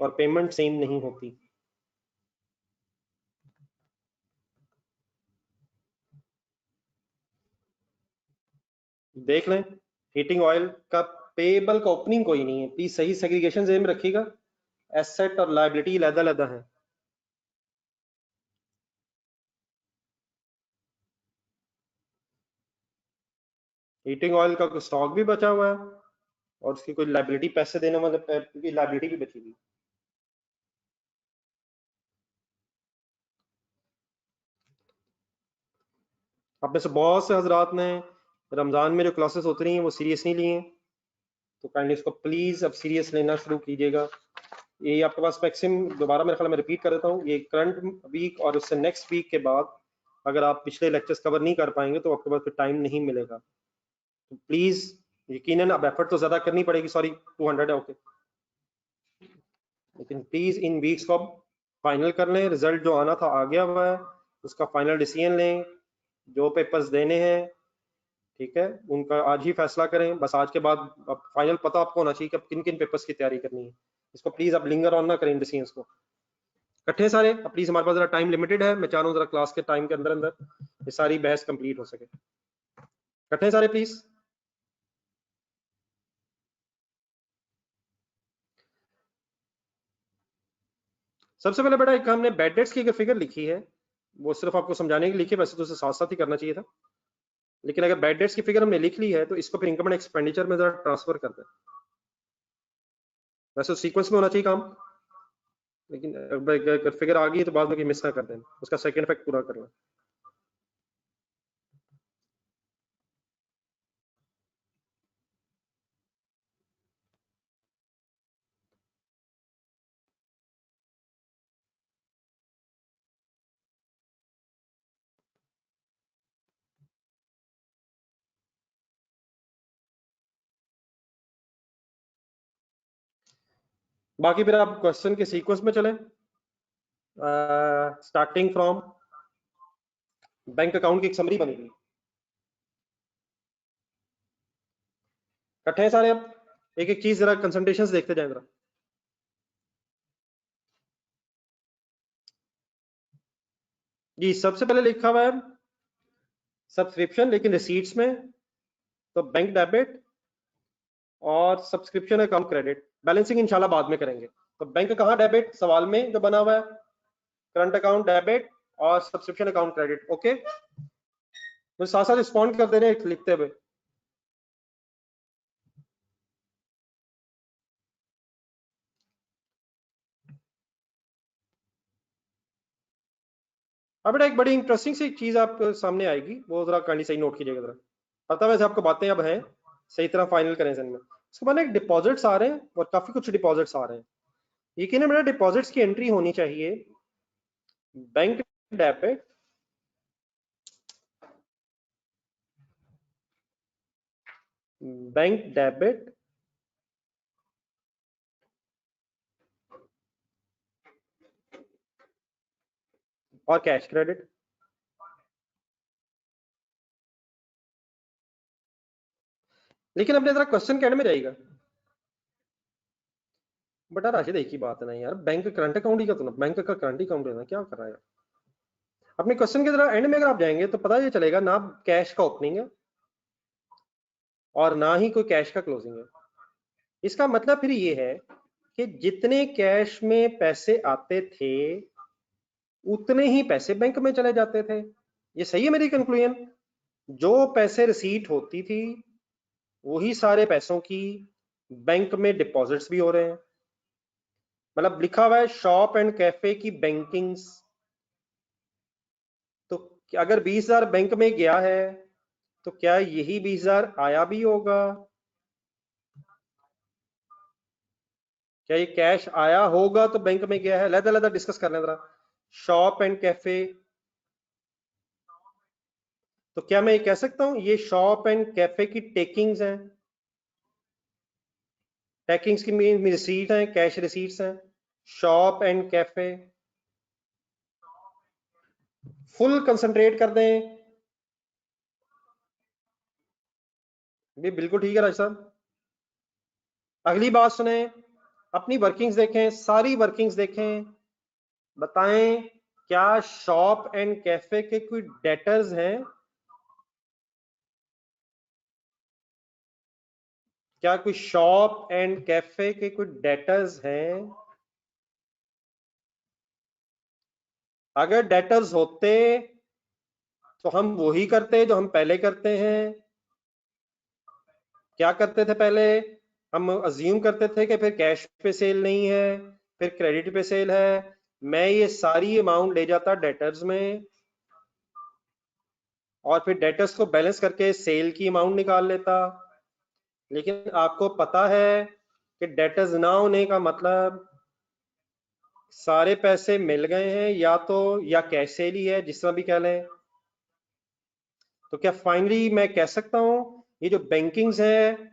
और पेमेंट सेम नहीं होती। देख लें, हीटिंग ऑयल का पेबल का ओपनिंग कोई नहीं है, प्लीज सही सेग्रीगेशन जेन में रखिएगा, एसेट और लायबिलिटी अलग-अलग है। हीटिंग ऑयल का स्टॉक भी बचा हुआ है, और उसकी कोई लायबिलिटी पैसे देने वाले की लायबिलिटी भी बची हुई। आप में से बहुत से हजरात ने रमज़ान में जो क्लासेस होती रही हैं वो सीरियस नहीं लिए, तो काइंडली इसको प्लीज़ अब सीरियस लेना शुरू कीजिएगा। ये आपके पास मैक्सिमम, दोबारा मेरे ख्याल में रिपीट कर देता हूँ, ये करंट वीक और उससे नेक्स्ट वीक के बाद अगर आप पिछले लेक्चर्स कवर नहीं कर पाएंगे तो आपके पास फिर टाइम नहीं मिलेगा। तो प्लीज़ यकीनन अब एफर्ट तो ज़्यादा करनी पड़ेगी, सॉरी 200 है ओके, लेकिन प्लीज़ इन वीक्स को फाइनल कर लें। रिजल्ट जो आना था आ गया हुआ है, उसका फाइनल डिसीजन लें, जो पेपर्स देने हैं ठीक है उनका आज ही फैसला करें। बस आज के बाद अब फाइनल पता आपको होना चाहिए कि अब किन किन पेपर्स की तैयारी करनी है। इसको प्लीज अब लिंगर ऑन ना करें डिसीजंस को इकट्ठे सारे। प्लीज हमारे पास जरा टाइम लिमिटेड है, मैं चाह रहा हूँ जरा क्लास के टाइम के अंदर अंदर ये सारी बहस कंप्लीट हो सके। इकट्ठे सारे प्लीज। सबसे पहले बेटा एक हमने बेड डेट्स की अगर फिगर लिखी है वो सिर्फ आपको समझाने के लिए लिखी है, वैसे तो उसे साथ साथ ही करना चाहिए था, लेकिन अगर बेड डेट्स की फिगर हमने लिख ली है तो इसको फिर इनकम एंड एक्सपेंडिचर में जरा ट्रांसफर कर दें। वैसे सीक्वेंस में होना चाहिए काम, लेकिन अगर फिगर आ गई तो बाद में मिस ना कर दें, उसका सेकंड इफेक्ट पूरा करना। बाकी फिर आप क्वेश्चन के सीक्वेंस में चलें, स्टार्टिंग फ्रॉम बैंक अकाउंट की एक समरी बनेगी। इकट्ठे हैं सारे, अब एक एक चीज जरा कंसंट्रेशन देखते जाए जरा। जी सबसे पहले लिखा हुआ है सब्सक्रिप्शन, लेकिन रिसीट्स में तो बैंक डेबिट और सब्सक्रिप्शन अकाउंट क्रेडिट, बैलेंसिंग इंशाल्लाह बाद में करेंगे। तो बैंक कहाँ डेबिट सवाल में जो बना हुआ है, करंट अकाउंट डेबिट और सब्सक्रिप्शन अकाउंट क्रेडिट। ओके तो साथ साथ रिस्पॉन्ड कर दे रहे हैं लिखते हुए। अब बेटा एक बड़ी इंटरेस्टिंग सी चीज आपके सामने आएगी, वो जरा काइंडली सही नोट कीजिएगा जरा। पता वैसे आपको बातें अब हैं, सही तरह फाइनल करें सन में। उसके बाद एक डिपॉजिट्स आ रहे हैं और काफी कुछ डिपॉजिट्स आ रहे हैं। यकीन है मेरा डिपॉजिट्स की एंट्री होनी चाहिए बैंक डेबिट बैंक डेबिट और कैश क्रेडिट। लेकिन अपने जरा क्वेश्चन के एंड में जाएगा बेटा राशिद, एक ही बात है ना यार, बैंक करंट अकाउंट ही का तो ना, बैंक का करंट अकाउंट है ना, क्या कर रहा है अपने क्वेश्चन के जरा एंड में अगर आप जाएंगे तो पता ये चलेगा ना कैश का ओपनिंग है और ना ही कोई कैश का क्लोजिंग है। इसका मतलब फिर ये है कि जितने कैश में पैसे आते थे उतने ही पैसे बैंक में चले जाते थे। ये सही है मेरी कंक्लूजन? जो पैसे रिसीट होती थी वही सारे पैसों की बैंक में डिपॉजिट्स भी हो रहे हैं। मतलब लिखा हुआ है शॉप एंड कैफे की बैंकिंग्स, तो अगर 20,000 बैंक में गया है तो क्या यही 20,000 आया भी होगा? क्या ये कैश आया होगा तो बैंक में गया है? लहदा लहदा डिस्कस कर लें जरा। शॉप एंड कैफे, तो क्या मैं ये कह सकता हूं ये शॉप एंड कैफे की टेकिंग्स हैं? टेकिंग्स की मीन रिसीट हैं, कैश रिसीट्स हैं। Shop and cafe full concentrate कर दें। भी बिल्कुल ठीक है राज साहब। अगली बात सुने, अपनी वर्किंग्स देखें, सारी वर्किंग्स देखें, बताएं क्या शॉप एंड कैफे के कोई डेटर्स हैं? क्या कोई शॉप एंड कैफे के कोई डेटर्स हैं? अगर डेटर्स होते तो हम वही करते जो हम पहले करते हैं। क्या करते थे पहले? हम अज्यूम करते थे कि फिर कैश पे सेल नहीं है, फिर क्रेडिट पे सेल है, मैं ये सारी अमाउंट ले जाता डेटर्स में और फिर डेटर्स को बैलेंस करके सेल की अमाउंट निकाल लेता। लेकिन आपको पता है कि डेटर्स ना होने का मतलब सारे पैसे मिल गए हैं या तो, या कैश सेल ही है, जिस तरह भी कह लें। तो क्या फाइनली मैं कह सकता हूं ये जो बैंकिंग्स है,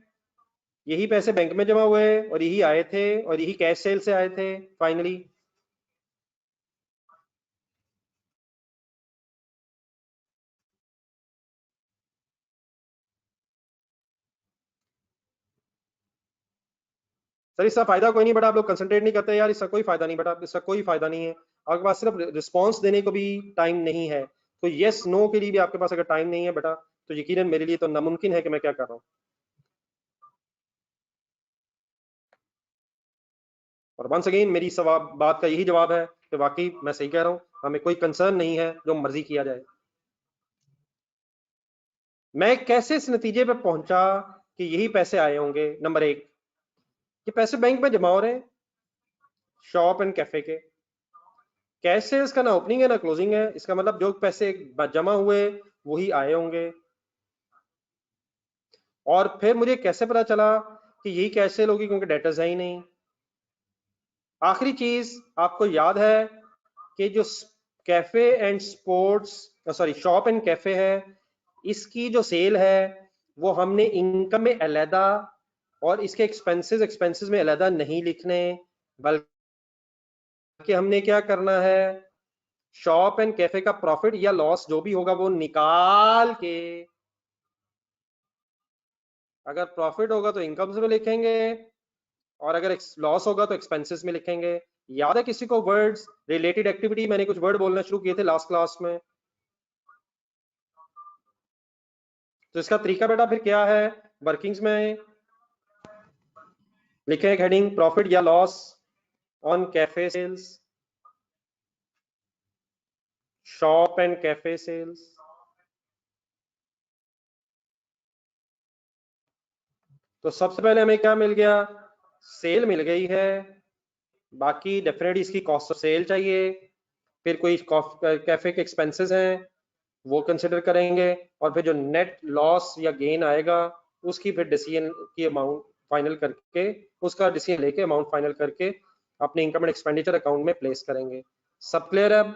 यही पैसे बैंक में जमा हुए और यही आए थे और यही कैश सेल से आए थे फाइनली? सर इसका फायदा कोई नहीं, बट आप लोग कंसंट्रेट नहीं करते यार, इसका कोई फायदा नहीं, बट आप इसका कोई फायदा नहीं है। आपके पास सिर्फ रिस्पॉन्स देने को भी टाइम नहीं है। तो यस नो के लिए भी आपके पास अगर टाइम नहीं है बेटा, तो यकीनन मेरे लिए तो नामुमकिन है कि मैं क्या कर रहा हूँ। और वंस अगेन मेरी सवाब बात का यही जवाब है कि वाकई मैं सही कह रहा हूँ, हमें कोई कंसर्न नहीं है जो मर्जी किया जाए। मैं कैसे इस नतीजे पे पहुंचा कि यही पैसे आए होंगे? नंबर एक, ये पैसे बैंक में जमा हो रहे हैं शॉप एंड कैफे के। कैश सेल्स का ना ओपनिंग है ना क्लोजिंग है, इसका मतलब जो पैसे जमा हुए वही आए होंगे। और फिर मुझे कैसे पता चला कि यही कैश सेल होगी? क्योंकि डेटर्स है ही नहीं। आखिरी चीज, आपको याद है कि जो cafe and sports, sorry shop and cafe है, इसकी जो सेल है वो हमने इनकम में अलहदा और इसके एक्सपेंसेस एक्सपेंसेस में अलहदा नहीं लिखने, बल्कि हमने क्या करना है, शॉप एंड कैफे का प्रॉफिट या लॉस जो भी होगा वो निकाल के, अगर प्रॉफिट होगा तो इनकम में लिखेंगे और अगर लॉस होगा तो एक्सपेंसेस में लिखेंगे। याद है किसी को वर्ड्स रिलेटेड एक्टिविटी, मैंने कुछ वर्ड बोलना शुरू किए थे लास्ट क्लास में। तो इसका तरीका बेटा फिर क्या है, वर्किंग्स में लिखें एक हेडिंग प्रॉफिट या loss on cafe sales, shop and cafe sales. तो सबसे पहले हमें क्या मिल गया? सेल मिल गई है। बाकी डेफिनेटली इसकी कॉस्ट ऑफ सेल चाहिए। फिर कोई कैफे के एक्सपेंसेस हैं वो कंसिडर करेंगे, और फिर जो नेट लॉस या गेन आएगा उसकी फिर डिसीजन की अमाउंट फाइनल करके, उसका डिसीजन लेके अमाउंट फाइनल करके अपने इनकम एंड एक्सपेंडिचर अकाउंट में प्लेस करेंगे। सब क्लियर है अब?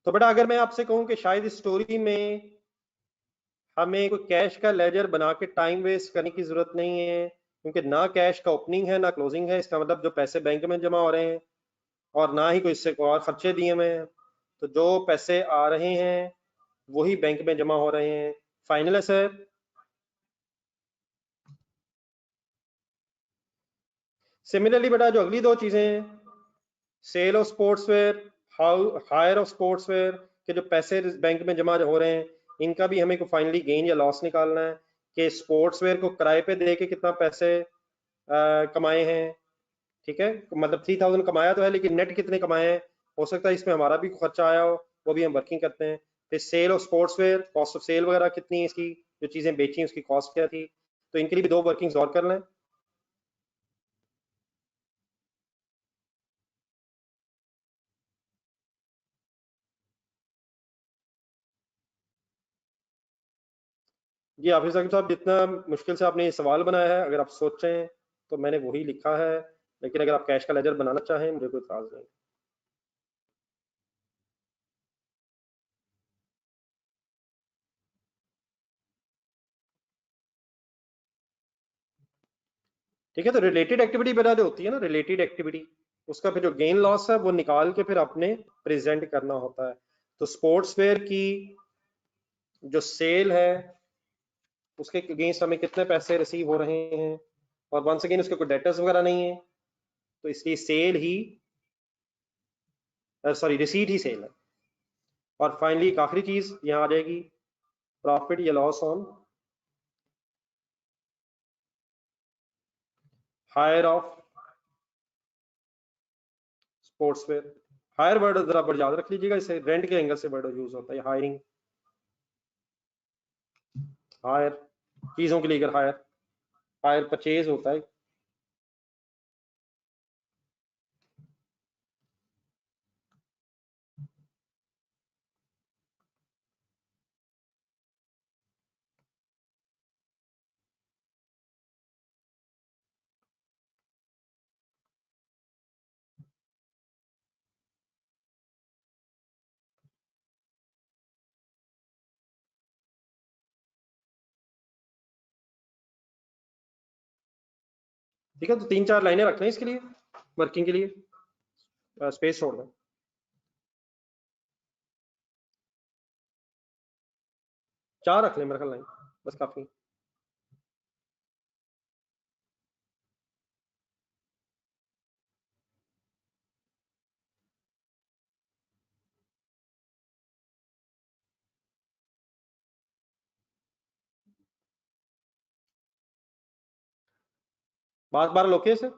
तो बेटा अगर मैं आपसे कहूं कि शायद इस स्टोरी में हमें कोई कैश का लेजर बना के टाइम वेस्ट करने की जरूरत नहीं है, क्योंकि ना कैश का ओपनिंग है ना क्लोजिंग है, इसका मतलब जो पैसे बैंक में जमा हो रहे हैं और ना ही कोई इससे कोई और खर्चे दिए हुए हैं, तो जो पैसे आ रहे हैं वही बैंक में जमा हो रहे हैं। फाइनल है सर? सिमिलरली बेटा जो अगली दो चीजें हैं, sale of sportswear, hire of sportswear के जो पैसे बैंक में जमा हो रहे हैं, इनका भी हमें को फाइनली गेन या लॉस निकालना है कि स्पोर्ट्सवेयर को किराए पे दे के कितना पैसे कमाए हैं। ठीक है, मतलब 3000 कमाया तो है, लेकिन नेट कितने कमाए हैं? हो सकता है इसमें हमारा भी खर्चा आया हो, वो भी हम वर्किंग करते हैं। फिर sale of sportswear, cost of sale वगैरह कितनी है इसकी, जो चीजें बेची उसकी कॉस्ट क्या थी। तो इनके लिए भी दो वर्किंग्स और कर लें। जी हाफिज साहब, जितना मुश्किल से आपने ये सवाल बनाया है, अगर आप सोचें तो मैंने वही लिखा है, लेकिन अगर आप कैश का लेजर बनाना चाहें मुझे कोई इतराज नहीं। ठीक है, तो रिलेटेड एक्टिविटी बेटा जो होती है ना, रिलेटेड एक्टिविटी, उसका फिर जो गेन लॉस है वो निकाल के फिर अपने प्रेजेंट करना होता है। तो स्पोर्ट्स वेयर की जो सेल है उसके अगेंस्ट हमें कितने पैसे रिसीव हो रहे हैं, और वंस अगेन उसके कोई डेटर्स वगैरह नहीं है, तो इसलिए सेल ही, सॉरी रिसीट ही सेल है। और फाइनली एक आखिरी चीज यहाँ आ जाएगी, प्रॉफिट या loss on hire of sportswear. Hire word जरा वर्ड याद रख लीजिएगा, इसे रेंट के एंगल से वर्ड यूज होता है, हायरिंग, हायर चीजों के लिए, हायर, हायर परचेज होता है। ठीक है, तो 3-4 लाइनें रखना है इसके लिए, वर्किंग के लिए, स्पेस छोड़ दें। चार रख लें मेरे ख्याल, लाइन बस काफी। बात बार लोके से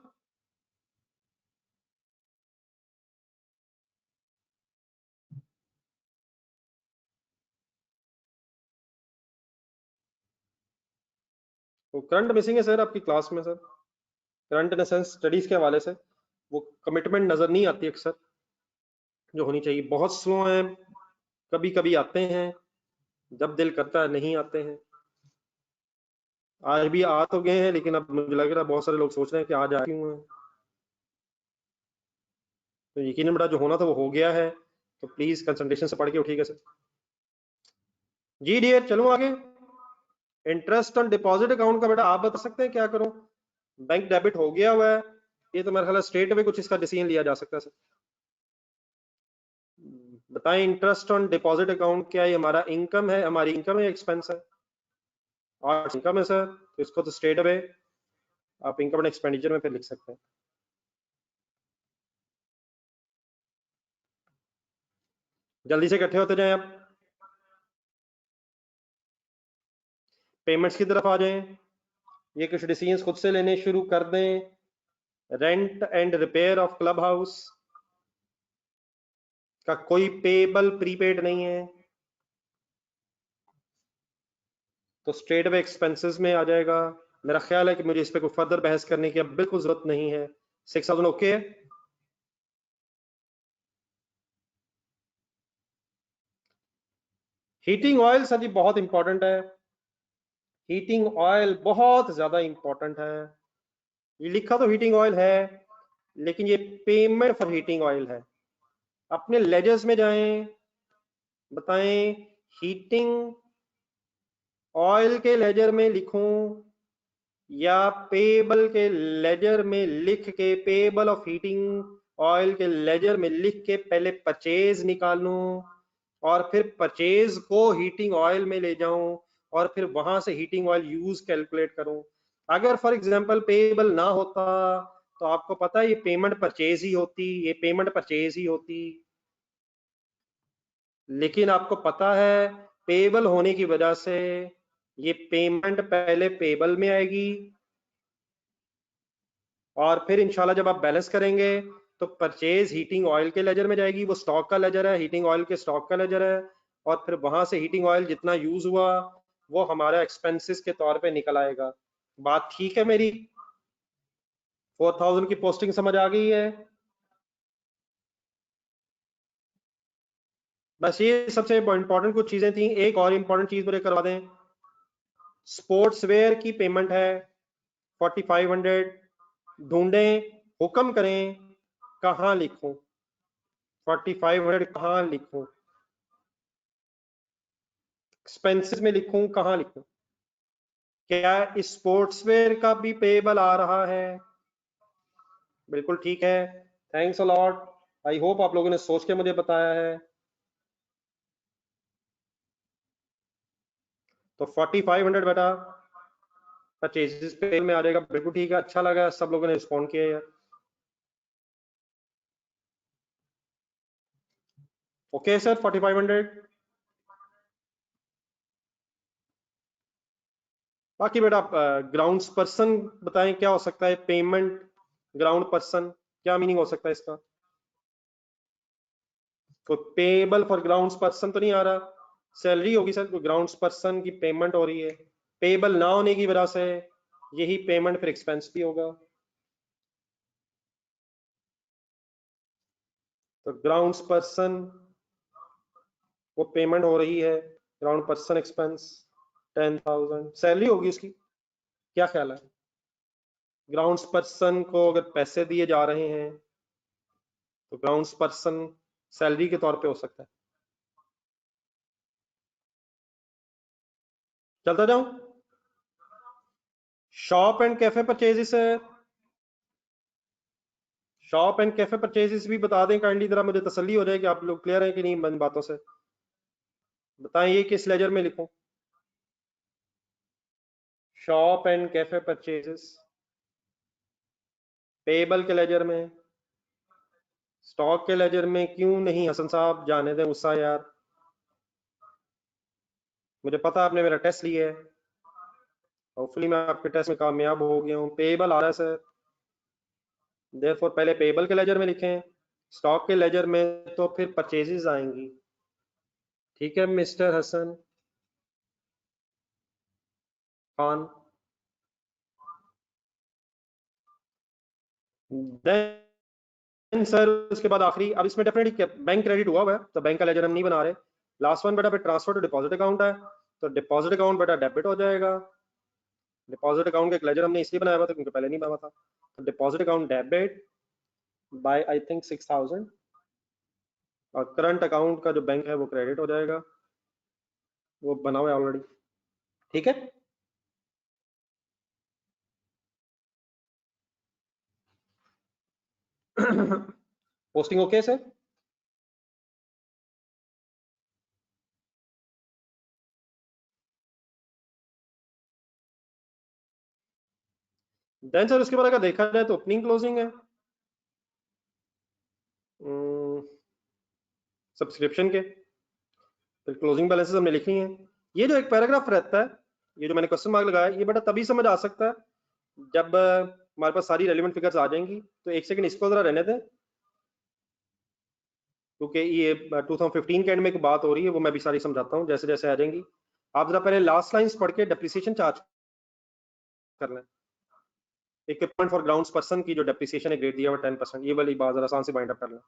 तो करंट मिसिंग है सर आपकी क्लास में, sir current in sense studies के हवाले से वो कमिटमेंट नजर नहीं आती अक्सर जो होनी चाहिए, बहुत स्लो है, कभी कभी आते हैं, जब दिल करता है नहीं आते हैं। आज भी आ तो गए हैं, लेकिन अब मुझे लग रहा है बहुत सारे लोग सोच रहे हैं कि आज आ क्यों हैं। तो यकीन बेटा जो होना था वो हो गया है, तो प्लीज कंसंट्रेशन से पढ़ के उठिएगा सर। जी डियर, चलो आगे। इंटरेस्ट ऑन डिपॉजिट अकाउंट का बेटा आप बता सकते हैं क्या करूं? बैंक डेबिट हो गया हुआ है, ये तो मेरे ख्याल स्ट्रेट अवे कुछ इसका डिसीजन लिया जा सकता है सर। बताएं, इंटरेस्ट ऑन डिपॉजिट अकाउंट क्या है? हमारा इनकम है, हमारी इनकम है, एक्सपेंस है? और इनकम है सर, तो इसको तो स्ट्रेट अवे आप इनकम एंड एक्सपेंडिचर में फिर लिख सकते हैं। जल्दी से इकट्ठे होते जाएं आप, पेमेंट्स की तरफ आ जाएं, ये कुछ डिसीजंस खुद से लेने शुरू कर दें। Rent and repair of club house का कोई पेबल प्रीपेड नहीं है, तो स्ट्रेट अवे एक्सपेंसेस में आ जाएगा। मेरा ख्याल है कि मुझे इस पर कोई फर्दर बहस करने की अब बिल्कुल जरूरत नहीं है। 6000 ओके है। हीटिंग ऑयल सर जी बहुत इंपॉर्टेंट है, हीटिंग ऑयल बहुत ज्यादा इंपॉर्टेंट है। ये लिखा तो हीटिंग ऑयल है, लेकिन ये पेमेंट फॉर हीटिंग ऑयल है। अपने लेजर्स में जाएं, बताएं हीटिंग ऑयल के लेजर में लिखूं या पेबल के लेजर में लिख के, पेबल ऑफ हीटिंग ऑयल के लेजर में लिख के पहले परचेज निकालूं और फिर परचेज को हीटिंग ऑयल में ले जाऊं और फिर वहां से हीटिंग ऑयल यूज कैलकुलेट करूं। अगर फॉर एग्जांपल पेबल ना होता तो आपको पता है ये पेमेंट परचेज ही होती, ये पेमेंट परचेज ही होती, लेकिन आपको पता है पेबल होने की वजह से ये पेमेंट पहले पेबल में आएगी और फिर इंशाल्लाह जब आप बैलेंस करेंगे तो परचेज हीटिंग ऑयल के लेजर में जाएगी, वो स्टॉक का लेजर है, हीटिंग ऑयल के स्टॉक का लेजर है, और फिर वहां से हीटिंग ऑयल जितना यूज हुआ वो हमारा एक्सपेंसेस के तौर पे निकल आएगा। बात ठीक है मेरी? 4000 की पोस्टिंग समझ आ गई है? बस ये सबसे इंपॉर्टेंट कुछ चीजें थी, एक और इंपॉर्टेंट चीज मुझे करवा दें। स्पोर्ट्स वेयर की पेमेंट है 4500, ढूंढें, हुक्म करें, कहाँ लिखूं 4500, कहाँ लिखूं, एक्सपेंसेस में लिखूं, कहाँ लिखूं? क्या स्पोर्ट्सवेयर का भी पेबल आ रहा है? बिल्कुल ठीक है, thanks a lot. I hope आप लोगों ने सोच के मुझे बताया है। तो 4500 बेटा परचेजेस पे में आ जाएगा, बिल्कुल ठीक है, अच्छा लगा सब लोगों ने रिस्पॉन्ड किया यार। Okay sir, 4500। बाकी बेटा ग्राउंड्स पर्सन बताएं क्या हो सकता है पेमेंट, ग्राउंड पर्सन क्या मीनिंग हो सकता है इसका? तो पेएबल फॉर ग्राउंड्स पर्सन तो नहीं आ रहा, सैलरी होगी सर, तो ग्राउंड्स पर्सन की पेमेंट हो रही है, पेएबल ना होने की वजह से यही पेमेंट फिर एक्सपेंस भी होगा। तो ग्राउंड्स पर्सन वो पेमेंट हो रही है, ग्राउंड पर्सन एक्सपेंस 10,000 सैलरी होगी उसकी, क्या ख्याल है? ग्राउंड्स पर्सन को अगर पैसे दिए जा रहे हैं तो ग्राउंड्स पर्सन सैलरी के तौर पे हो सकता है। चलता जाऊं, शॉप एंड कैफे परचेजेस है, शॉप एंड कैफे परचेजेस भी बता दें काइंडली, जरा मुझे तसल्ली हो जाए कि आप लोग क्लियर हैं कि नहीं इन बातों से। बताएं ये किस लेजर में लिखूं, shop and cafe purchases payable के लेजर में, स्टॉक के लेजर में क्यों नहीं? हसन साहब जाने दें गुस्सा यार, मुझे पता आपने मेरा टेस्ट लिया है, होपफुली मैं आपके टेस्ट में कामयाब हो गया हूँ। पेएबल आ रहा है सर, देयरफॉर पहले पेएबल के लेजर में लिखें, स्टॉक के लेजर में तो फिर परचेजेस आएंगी। ठीक है mister Hasan Khan. Then sir उसके बाद आखिरी, अब इसमें डेफिनेटली बैंक क्रेडिट हुआ है तो बैंक का लेजर हम नहीं बना रहे। लास्ट वन बेटा फिर ट्रांसफर टू डिपॉजिट अकाउंट है, तो डिपॉजिट अकाउंट बेटा डेबिट हो जाएगा। डिपॉजिट अकाउंट का एक लेजर हमने इसलिए बनाया हुआ था क्योंकि पहले नहीं बना था, तो deposit account debit bye I think 6,000, और करंट अकाउंट का जो बैंक है वो क्रेडिट हो जाएगा, वो बना हुआ है ऑलरेडी। ठीक है posting okay sir. Then sir उसके बाद अगर देखा जाए तो ओपनिंग क्लोजिंग है सब्सक्रिप्शन के, फिर क्लोजिंग बैलेंसेस हमने लिखनी है। ये जो एक पैराग्राफ रहता है, ये जो मैंने क्वेश्चन मार्क लगाया, ये बेटा तभी समझ आ सकता है जब हमारे पास सारी रेलिवेंट फिगर्स आ जाएंगी। तो एक सेकंड इसको जरा रहने दें, क्योंकि ये 2015 के एंड में एक बात हो रही है, वो मैं भी सारी समझाता हूँ जैसे जैसे आ जाएंगी। आप जरा पहले लास्ट लाइंस पढ़ के डेप्रिसिएशन चार्ज कर लें। इक्विपमेंट फॉर ग्राउंड्स पर्सन की जो डेप्रिसिएशन है ग्रेड दिया हुआ 10%, ये वाली बात जरा आसान से बाइंड अप कर लें।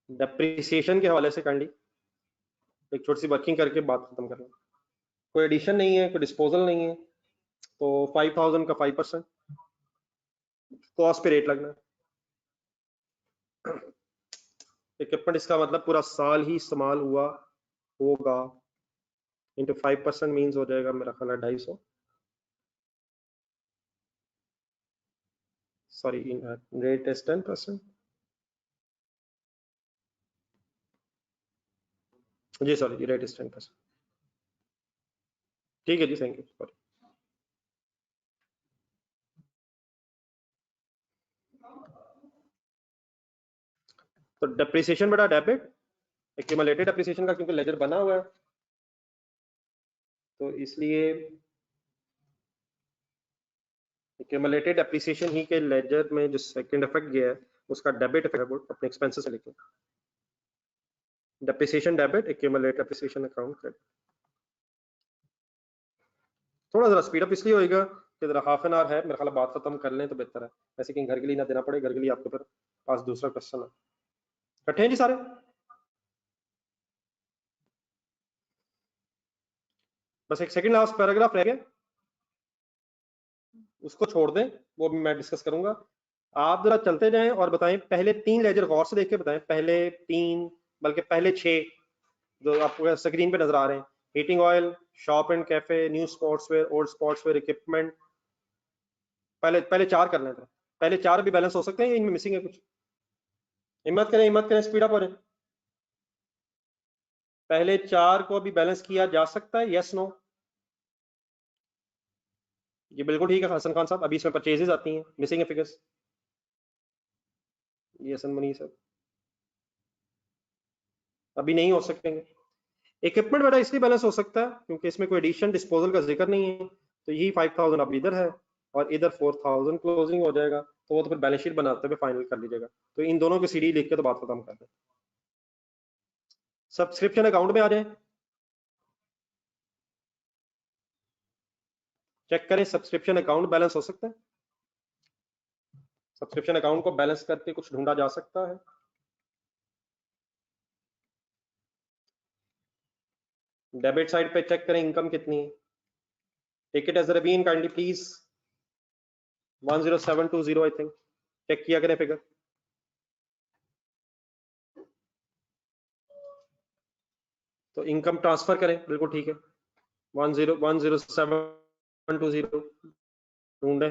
डेप्रिसिएशन के हवाले से काइंडली एक छोटी सी वर्किंग करके बात खत्म कर लें। कोई एडिशन नहीं है, कोई डिस्पोजल नहीं है, तो 5,000 का 5% कॉस्ट पे रेट लगना है। इक्विपमेंट इसका मतलब पूरा साल ही इस्तेमाल हुआ होगा, इंटू 5% मीन्स हो जाएगा मेरा ख्याल है 250, सॉरी रेट इज 10%। जी सॉरी जी रेट इज 10%। ठीक है जी, थैंक यू सॉरी। तो डेप्रिसिएशन बेटा डेबिट, एक्यूमुलेटेड डेप्रिसिएशन का क्योंकि लेजर बना हुआ है तो इसलिए एक्यूमुलेटेड डेप्रिसिएशन ही के लेजर में जो सेकंड इफेक्ट गया है उसका डेबिट इफेक्ट है, अपने एक्सपेंसेस से लिखें। Depreciation debit, accumulated depreciation account credit. थोड़ा जरा स्पीड अप इसलिए होएगा कि जरा हाफ एन आवर है, मेरा ख्याल बात खत्म कर लें तो बेहतर है, ऐसे कहीं घर के लिए ना देना पड़े, घर के लिए आपके फिर पास दूसरा क्वेश्चन है। इकट्ठे हैं जी सारे? बस एक सेकंड लास्ट पैराग्राफ रह गया, उसको छोड़ दें, वो भी मैं डिस्कस करूंगा। आप जरा चलते जाएं और बताएं, पहले 3 लेजर गौर से देख के बताएं, पहले 3 बल्कि पहले 6 जो आपको स्क्रीन पे नजर आ रहे हैं, heating oil, shop and cafe, new sportswear, old sportswear equipment, पहले पहले 4 कर लें। तो पहले 4 भी बैलेंस हो सकते हैं, इनमें मिसिंग है कुछ? हिम्मत करें स्पीड अप हो जाए। पहले 4 को भी बैलेंस किया जा सकता है, यस नो? ये बिल्कुल ठीक है हसन खान साहब, अभी इसमें परचेजेस आती हैं, मिसिंग है फिगर्स। ये हसन मनी सर अभी नहीं हो सकेंगे। इक्विपमेंट बेटा इसलिए बैलेंस हो सकता है क्योंकि इसमें कोई एडिशन डिस्पोजल का जिक्र नहीं है, तो यही 5,000 अब इधर है, और इधर 4000 क्लोजिंग हो जाएगा, तो वो तो फिर बैलेंस शीट बनाते हुए फाइनल कर लीजिएगा। तो इन दोनों की सीडी लिख के तो बात खत्म कर दें। सब्सक्रिप्शन अकाउंट में आ जाए, चेक करें सब्सक्रिप्शन अकाउंट बैलेंस हो सकता है, सब्सक्रिप्शन अकाउंट को बैलेंस करके कुछ ढूंढा जा सकता है। डेबिट साइड पे चेक करें इनकम कितनी है। टिकट एज रबीन kindly please 10720 I think, check किया करें फिगर। तो इनकम ट्रांसफर करें, बिल्कुल ठीक है, 10720 ढूंढे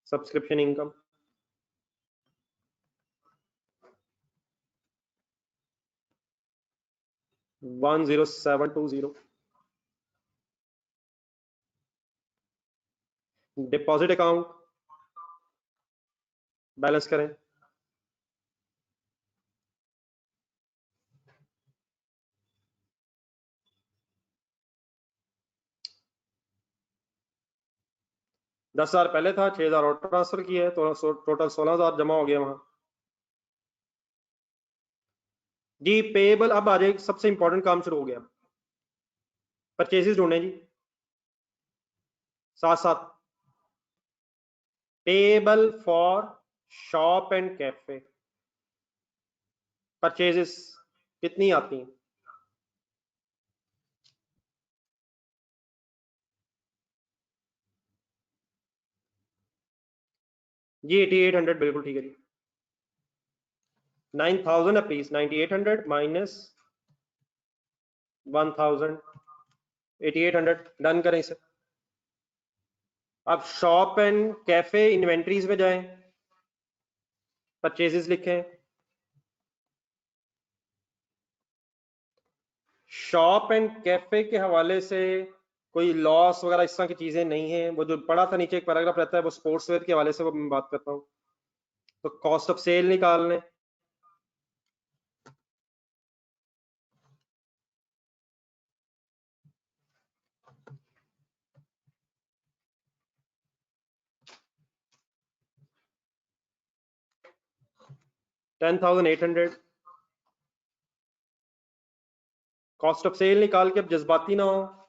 subscription income. One 10720 deposit account balance करें। $10,000 पहले था, 6,000 और ट्रांसफर किया है, तो टोटल 16,000 जमा हो गया वहां। जी पेएबल अब आ जाए, सबसे इंपॉर्टेंट काम शुरू हो गया, परचेजेस ढूंढे जी, साथ साथ payable for shop and cafe purchases कितनी आती हैं? जी 8800 बिल्कुल ठीक है जी। 9000 है प्लीज, 9800 माइनस 1000 8800 डन करें इसे। अब शॉप एंड कैफे इन्वेंट्रीज में जाएं, परचेजेस लिखें, शॉप एंड कैफे के हवाले से कोई लॉस वगैरह इस तरह की चीजें नहीं है। वो जो पढ़ा था नीचे एक पैराग्राफ रहता है, वो स्पोर्ट्स वेयर के हवाले से वो मैं बात करता हूँ। तो कॉस्ट ऑफ सेल निकाल लें, $10,800 कॉस्ट ऑफ सेल निकाल के। अब जज्बाती ना हो,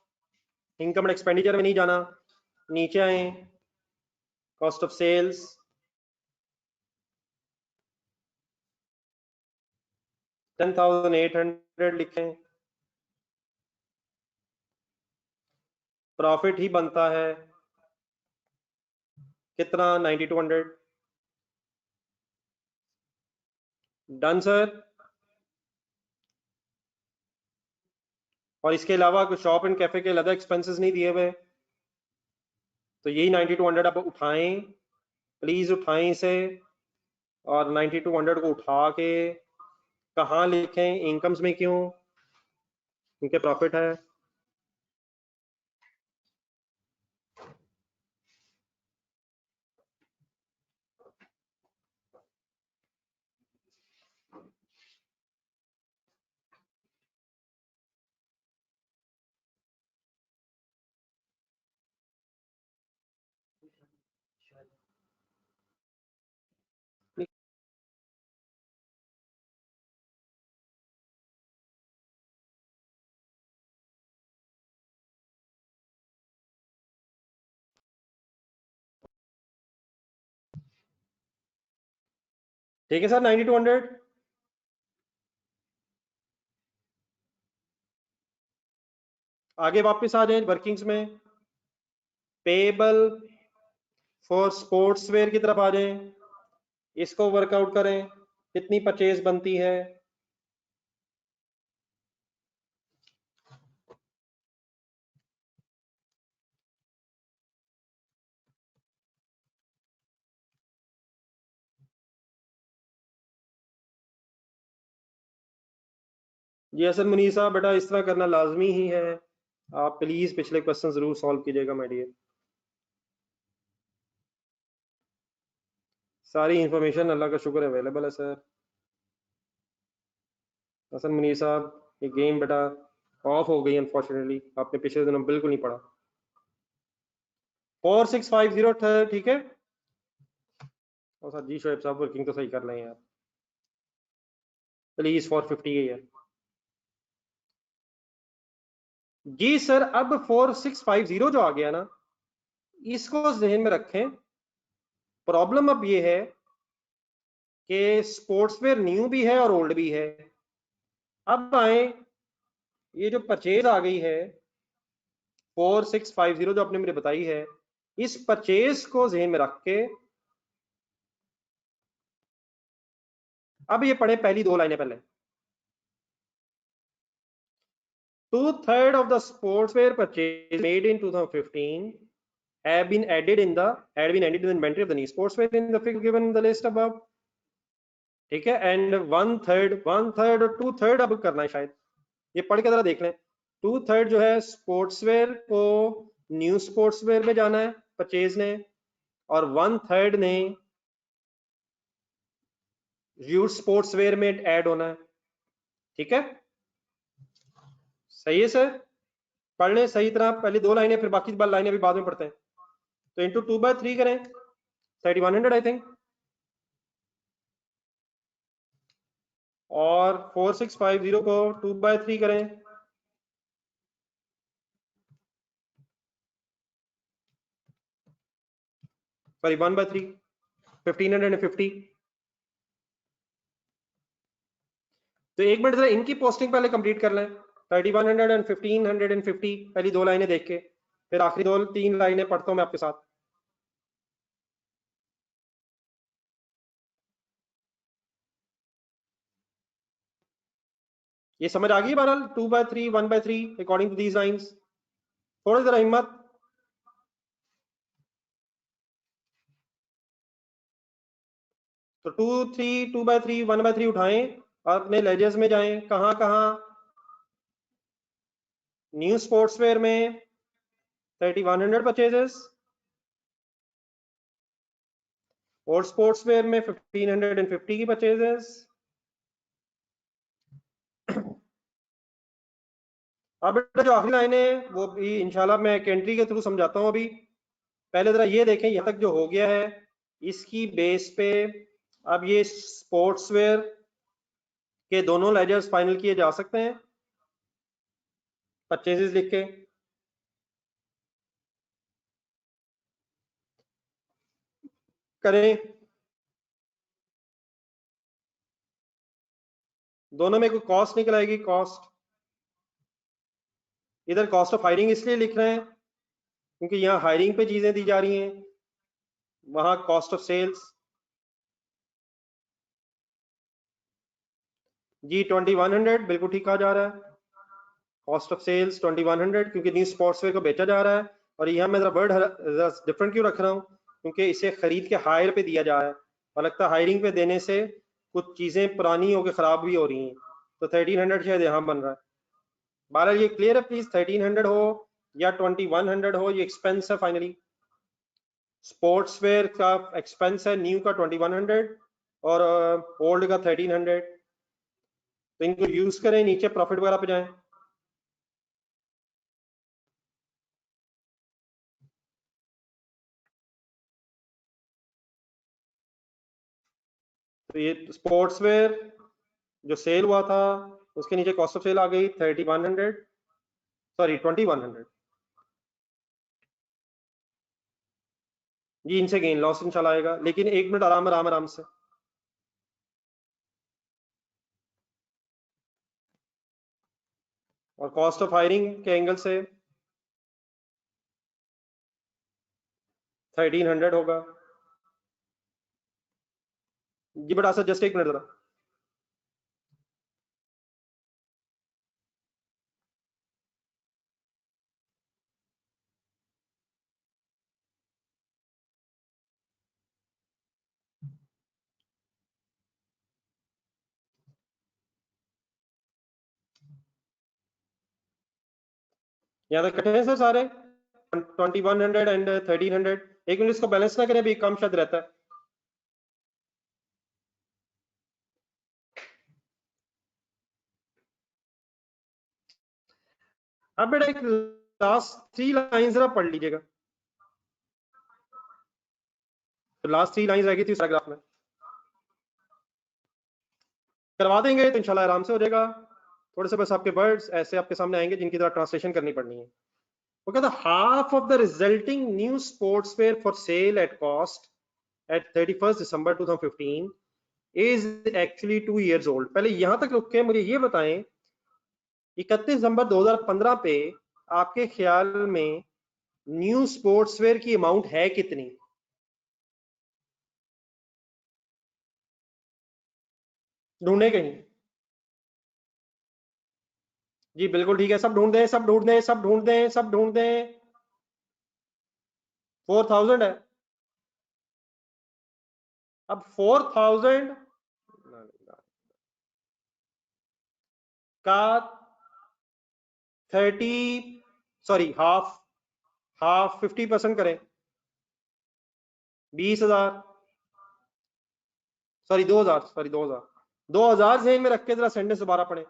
इनकम एंड एक्सपेंडिचर में नहीं जाना, नीचे आए, कॉस्ट ऑफ सेल्स 10,800 लिखें, प्रॉफिट ही बनता है कितना, 9200 डन सर। और इसके अलावा कुछ शॉप एंड कैफे के अलग एक्सपेंसेस नहीं दिए हुए, तो यही 9200 अब उठाएं, प्लीज उठाएं इसे, और 9200 को उठा के कहाँ लिखें, इनकम्स में क्यों, क्योंकि प्रॉफिट है। ठीक है सर, 9200 आगे वापस आ जाए वर्किंग्स में, पेएबल फॉर स्पोर्ट्स वेयर की तरफ आ जाएं, इसको वर्कआउट करें, कितनी परचेज बनती है। जी हसन मुनीर साहब, बेटा इस तरह करना लाजमी ही है, आप प्लीज पिछले क्वेश्चन जरूर सॉल्व कीजिएगा माय डियर। सारी इंफॉर्मेशन अल्लाह का शुक्र अवेलेबल है सर। हसन मुनीर साहब, ये गेम बेटा ऑफ हो गई अनफॉर्चुनेटली, आपने पिछले दिनों बिल्कुल नहीं पढ़ा। 4650 ठीक है। और सर जी शोएब साहब वर्किंग तो सही कर लें यार प्लीज 450 है यार जी सर। अब 4650 जो आ गया ना, इसको जहन में रखें। प्रॉब्लम अब ये है कि स्पोर्ट्सवेयर न्यू भी है और ओल्ड भी है। अब आए, ये जो परचेज आ गई है 4650 जो आपने मुझे बताई है, इस परचेज को जहन में रख के अब ये पढ़े पहली दो लाइनें पहले। 2/3 of the sportswear purchase made in 2015 have been added in the inventory of the new sportswear in the figure given in the list above। ठीक है। एंड 1/3 और 2/3 अब करना है शायद, ये पढ़ के जरा देख लें। 2/3 जो है स्पोर्ट्सवेयर को न्यू स्पोर्ट्सवेयर में जाना है परचेज ने, और 1/3 ने यूज स्पोर्ट्सवेयर में ऐड होना है। ठीक है, सही है सर। पढ़ लें सही तरह पहले दो लाइनें, फिर बाकी लाइनें भी बाद में पढ़ते हैं। तो इंटू 2/3 करें 3100 आई थिंक, और 4650 को 2/3 करें, सॉरी 1/3 1550। तो एक मिनट जरा इनकी पोस्टिंग पहले कंप्लीट कर लें। 3100 एंड 1550 पहली दो लाइनें देख के, फिर आखिरी दो तीन लाइनें पढ़ता हूं मैं आपके साथ। ये समझ आ गई बहरहाल 2/3 1/3 अकॉर्डिंग टू दीज लाइन्स। थोड़ी जरा हिम्मत। तो 2/3 1/3 उठाएं और अपने लेजर्स में जाएं। कहां कहां? न्यू स्पोर्ट्सवेयर में 3100 परचेजेस, और स्पोर्ट्सवेयर में 1550 की परचेजेस। अब जो आखिरी लाइन है वो भी इंशाल्लाह मैं एक एंट्री के थ्रू समझाता हूं। अभी पहले जरा ये देखें यहाँ तक जो हो गया है, इसकी बेस पे अब ये स्पोर्ट्सवेयर के दोनों लेजर्स फाइनल किए जा सकते हैं परचेजेस लिख के। करें, दोनों में कोई कॉस्ट निकल आएगी। कॉस्ट, इधर कॉस्ट ऑफ हायरिंग इसलिए लिख रहे हैं क्योंकि यहाँ हायरिंग पे चीजें दी जा रही हैं, वहां कॉस्ट ऑफ सेल्स। जी 2100 बिल्कुल ठीक कहा जा रहा है। कॉस्ट ऑफ सेल्स 2100 क्योंकि न्यू स्पोर्ट्सवेयर को बेचा जा रहा है। और यहाँ मैं जरा वर्ड डिफरेंट क्यों रख रहा हूँ, क्योंकि इसे खरीद के हायर पे दिया जा रहा है, और लगता है हायरिंग पे देने से कुछ चीजें पुरानी होकर खराब भी हो रही हैं। तो 1300 शायद यहाँ बन रहा है। 12 ये क्लियर है प्लीज? 1300 हो या 2100 हो, ये एक्सपेंस है फाइनली। स्पोर्ट्सवेयर का एक्सपेंस है न्यू का 2100 और ओल्ड का 1300। तो इनको यूज करें, नीचे प्रॉफिट वगैरह पे जाएं। तो ये स्पोर्ट्सवेयर जो सेल हुआ था उसके नीचे कॉस्ट ऑफ सेल आ गई 3100, सॉरी 2100। जी इनसे गेन लॉस इंशाल्लाह आएगा, लेकिन एक मिनट आराम आराम आराम से। और कॉस्ट ऑफ हायरिंग के एंगल से 1300 होगा। जी बड़ा सर जस्ट एक मिनट जरा। यहाँ तक कटे हैं सर सारे 2100 एंड 1300। एक मिनट इसको बैलेंस ना करें, अभी कम शायद रहता है। अब बेटा एक लास्ट 3 लाइन जरा पढ़ लीजिएगा। तो लास्ट 3 लाइन रह गई थी उस पैराग्राफ में, करवा देंगे तो इंशाल्लाह आराम से हो जाएगा। थोड़े से बस आपके वर्ड्स ऐसे आपके सामने आएंगे जिनकी तरह ट्रांसलेशन करनी पड़नी है। वो कहता half of the resulting new sports wear for sale at cost at 31 December 2015 is actually 2 years old। पहले यहां तक रुक के मुझे ये बताएं 31 दिसंबर 2015 पे आपके ख्याल में न्यू स्पोर्ट्स वेयर की अमाउंट है कितनी? ढूंढे कहीं? जी बिल्कुल ठीक है, सब ढूंढ दें, सब ढूंढ दें, सब ढूंढ दें, सब ढूंढ दें। 4000 है। अब 4000 का 50% करें, 20,000, सॉरी 2000 जेन में रख के जरा सेंटेंस दोबारा पढ़े।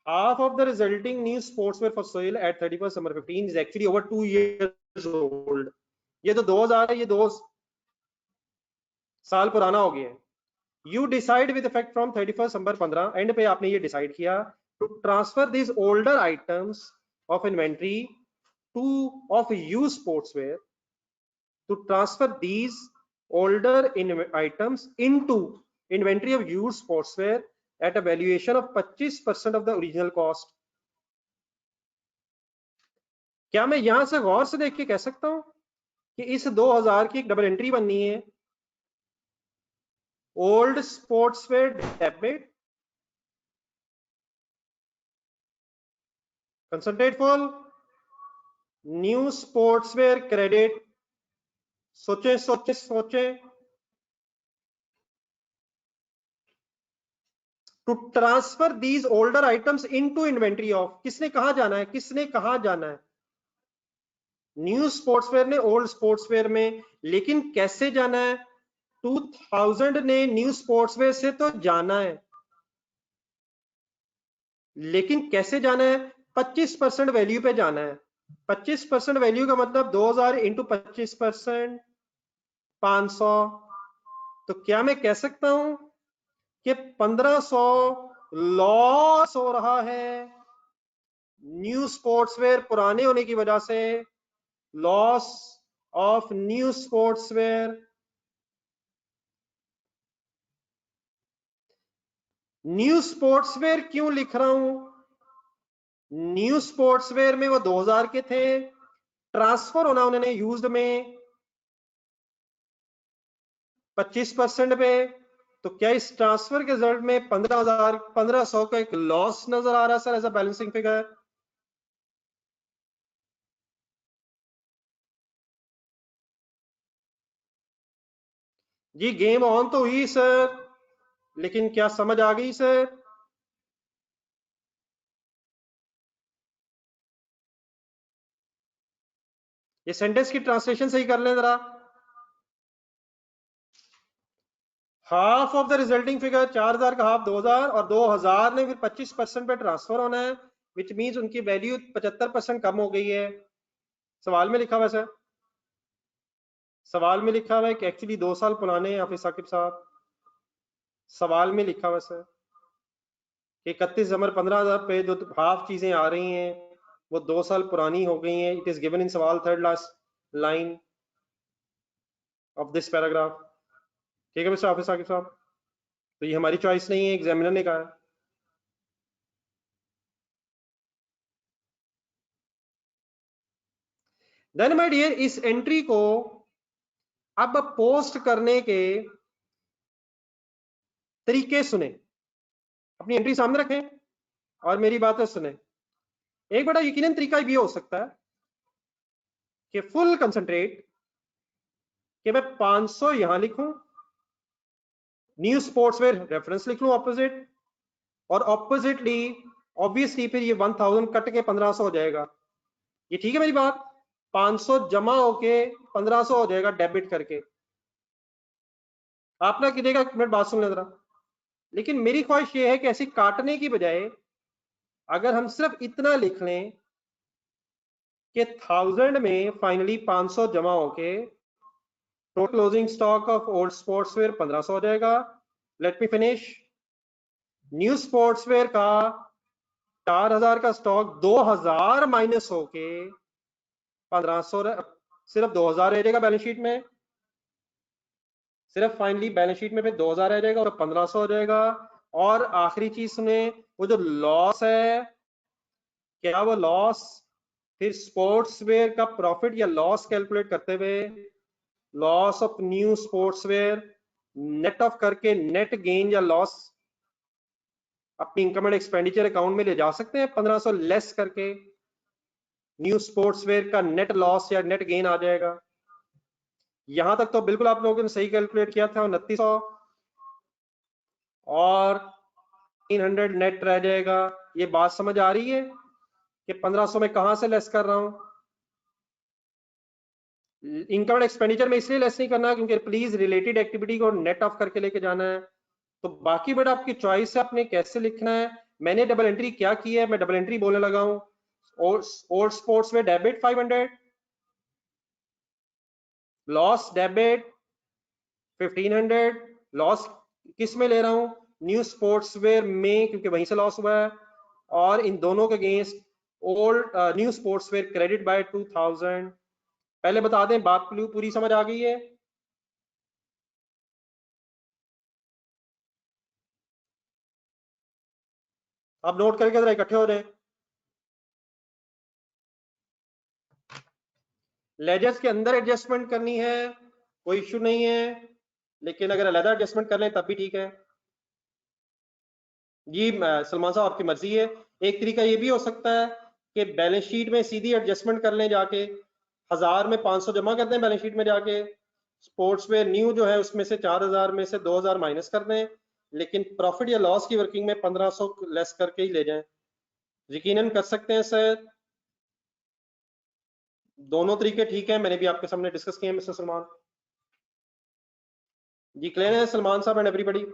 Half of the resulting new sportswear for sale at 31 December 15 is actually over 2 years old. ये तो 2000 है, ये 2 साल पुराना हो गया है। You decide with effect from 31 December 15, and पे आपने ये डिसाइड किया to transfer this older items of inventory to of used sportswear, to transfer these older items into inventory of used sportswear at a valuation of 25% of the original cost। क्या मैं यहां से गौर से देख के कह सकता हूं कि इस 2000 की एक डबल एंट्री बननी है, old sportswear debit, concentrate full, new sportswear credit. सोचे सोचे सोचे। To transfer these older items into inventory of, किसने कहा जाना है, किसने कहा जाना है? न्यू स्पोर्ट्सवेयर ने ओल्ड स्पोर्ट्सवेयर में, लेकिन कैसे जाना है? 2000 ने न्यू स्पोर्ट्सवेयर से तो जाना है, लेकिन कैसे जाना है? 25% वैल्यू पे जाना है। 25% वैल्यू का मतलब 2000 इंटू 25%, 500। तो क्या मैं कह सकता हूं कि 1500 लॉस हो रहा है न्यू स्पोर्ट्सवेयर पुराने होने की वजह से, loss of new sportswear. New sportswear क्यों लिख रहा हूं? न्यू स्पोर्ट्सवेयर में वो 2000 के थे, ट्रांसफर होना उन्होंने यूज्ड में 25% पे। तो क्या इस ट्रांसफर के रिजल्ट में 1500 का एक लॉस नजर आ रहा है sir as a balancing figure? जी गेम ऑन तो हुई सर, लेकिन क्या समझ आ गई सर? ये सेंटेंस की ट्रांसलेशन सही कर लें जरा। Half of the resulting figure 4000 का हाफ 2000, और 2000 ने फिर 25% पे ट्रांसफर होना है, विच मींस उनकी वैल्यू 75% कम हो गई है। सवाल में लिखा हुआ है, सवाल में लिखा हुआ है कि एक्चुअली 2 साल पुराने हैं हाफिज साकिब साहब। सवाल में लिखा हुआ है कि 31 दिसंबर 15,000 पे जो हाफ चीजें आ रही हैं वो 2 साल पुरानी हो गई हैं। इट इज गिवन इन सवाल third last line of this paragraph. ठीक है मिस्टर हाफिज साकिब साहब, तो ये हमारी चॉइस नहीं है, एग्जामिनर ने कहा है। देन माय डियर, इस एंट्री को अब पोस्ट करने के तरीके सुने, अपनी एंट्री सामने रखें और मेरी बातें सुने। एक बड़ा यकीनन तरीका भी हो सकता है कि फुल कंसंट्रेट, कि मैं 500 यहां लिखूं, न्यू स्पोर्ट्सवेयर रेफरेंस लिख लूं ऑपोजिट, और ऑपोजिटली ऑब्वियसली फिर ये 1000 कट के 1500 हो जाएगा। ये ठीक है मेरी बात? 500 जमा होके 1500 हो जाएगा डेबिट करके। आप ना कीजिएगा, एक मिनट बात सुन ले जरा। लेकिन मेरी ख्वाहिश ये है कि ऐसी काटने की बजाय अगर हम सिर्फ इतना लिख लें कि 1000 में फाइनली 500 जमा होके total closing stock of old sportswear 1500 हो जाएगा। Let me finish. New sportswear का 4000 का स्टॉक 2000 माइनस होके 1500, सिर्फ 2000 रह जाएगा बैलेंस शीट में। सिर्फ फाइनली बैलेंस शीट में फिर 2000 रह जाएगा और 1500 हो जाएगा। और आखिरी चीज सुने, वो जो लॉस है, क्या वो लॉस फिर स्पोर्ट्सवेयर का प्रॉफिट या लॉस कैलकुलेट करते हुए loss of new sportswear net of करके नेट गेन या लॉस अपनी इनकम एंड एक्सपेंडिचर अकाउंट में ले जा सकते हैं। 1500 लेस करके न्यू स्पोर्ट्सवेयर का नेट लॉस या नेट गेन आ जाएगा। यहां तक तो बिल्कुल आप लोगों ने सही कैलकुलेट किया था। 2900 और 300 नेट रह जाएगा। ये बात समझ आ रही है कि 1500 में कहां से लेस कर रहा हूं? इनकम एंड एक्सपेंडिचर में इसलिए लेस नहीं करना क्योंकि प्लीज रिलेटेड एक्टिविटी को नेट ऑफ करके लेके जाना है। तो बाकी बेटा आपकी चॉइस है, आपने कैसे लिखना है। मैंने डबल एंट्री क्या की है, मैं डबल एंट्री बोलने लगा हूं। ओल्ड स्पोर्ट्स में डेबिट 500, लॉस डेबिट 1500। लॉस किस में ले रहा हूं? न्यू स्पोर्ट्सवेयर में, क्योंकि वहीं से लॉस हुआ है। और इन दोनों के against old new sportswear credit by 2000। पहले बता दें, बात पूरी समझ आ गई है? आप नोट करके जरा इकट्ठे हो जाए। लेजर्स के अंदर एडजस्टमेंट करनी है कोई इश्यू नहीं है, लेकिन अगर अलग एडजस्टमेंट कर लें तब भी ठीक है। जी सलमान साहब आपकी मर्जी है। एक तरीका ये भी हो सकता है कि बैलेंस शीट में सीधी एडजस्टमेंट कर लें जाके, 1000 में 500 जमा कर दें बैलेंस शीट में जाके। स्पोर्ट्सवेयर न्यू जो है उसमें से 4000 में से 2000 माइनस कर दें, लेकिन प्रॉफिट या लॉस की वर्किंग में 1500 लेस करके ही ले जाएं। यकीनन कर सकते हैं सर। दोनों तरीके ठीक है, मैंने भी आपके सामने डिस्कस किए मिस्टर सलमान जी। क्लियर है Salman Sahab and everybody?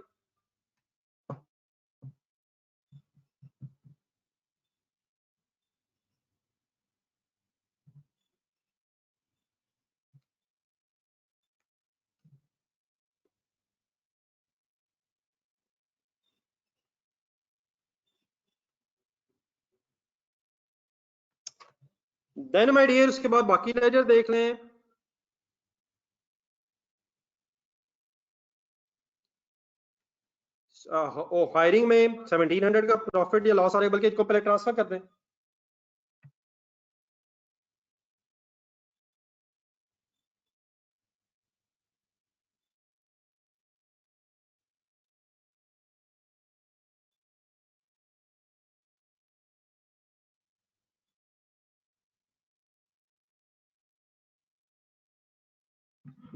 Then my dear उसके बाद बाकी लेजर देख लें। हायरिंग में 1700 का प्रॉफिट या लॉस आ रहा है, बल्कि इसको पहले ट्रांसफर कर दें।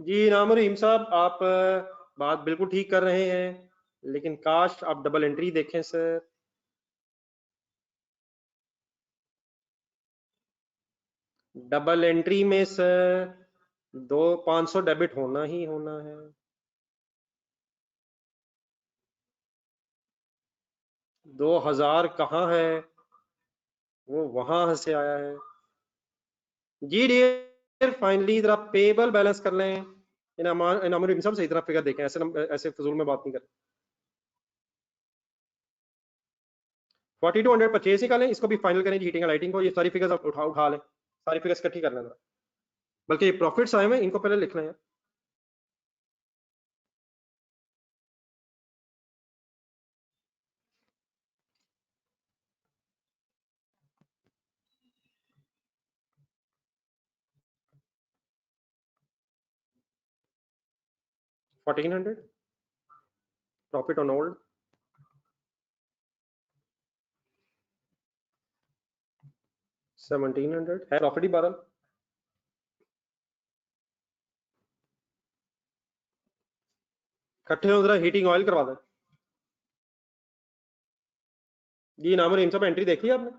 जी नाम रहीम साहब, आप बात बिल्कुल ठीक कर रहे हैं, लेकिन काश आप डबल एंट्री देखें सर। डबल एंट्री में सर 500 डेबिट होना ही होना है। 2000 कहाँ है? वो वहां से आया है। जी डियर फाइनली जरा पेबल बैलेंस कर लें। इनाम रहीम साहब सही तरह फिगर देखें, ऐसे फजूल में बात नहीं कर। 4200 परचेज निकालें, इसको भी फाइनल करें हीटिंग लाइटिंग को। ये सारी फिगर्स आप उठा लें, सारी फिगर्स इकट्ठी कर लें। बल्कि ये प्रॉफिट्स आए हैं, इनको पहले लिख लें। 1400 प्रॉफिट ऑन ओल्ड, 1700 है प्रॉफिट ही 12। इकट्ठे हो जरा हीटिंग ऑयल करवा दें। जी नाम और इन सब एंट्री देखी आपने?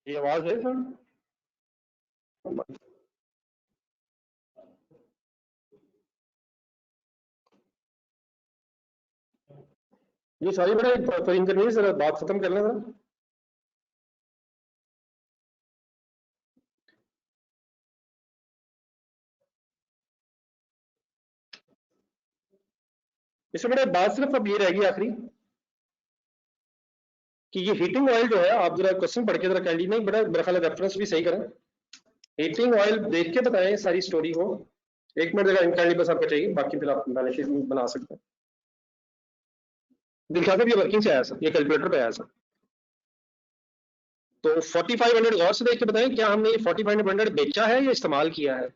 ये आवाज है सर? ये सॉरी बेटा, तो इनकन्वीनियंस, जरा बात खत्म कर लें जरा। इसमें बेटा बात सिर्फ अब ये रहेगी आखिरी कि ये हीटिंग ऑयल जो है, आप जरा क्वेश्चन पढ़ के जरा कैंडी नहीं बेटा, मेरा ख्याल रेफरेंस भी सही करें। हीटिंग ऑयल देख के बताएं सारी स्टोरी को। 1 मिनट जगह कैंडी बस आपको चाहिए, बाकी फिर आप बैलेंस शीट बना सकते हैं। दिलखा साहब ये वर्किंग से आया सर, ये कैलकुलेटर पे आया सर। तो 4500 गौर से देख के बताएं, क्या हमने ये 4500 बेचा है या इस्तेमाल किया है?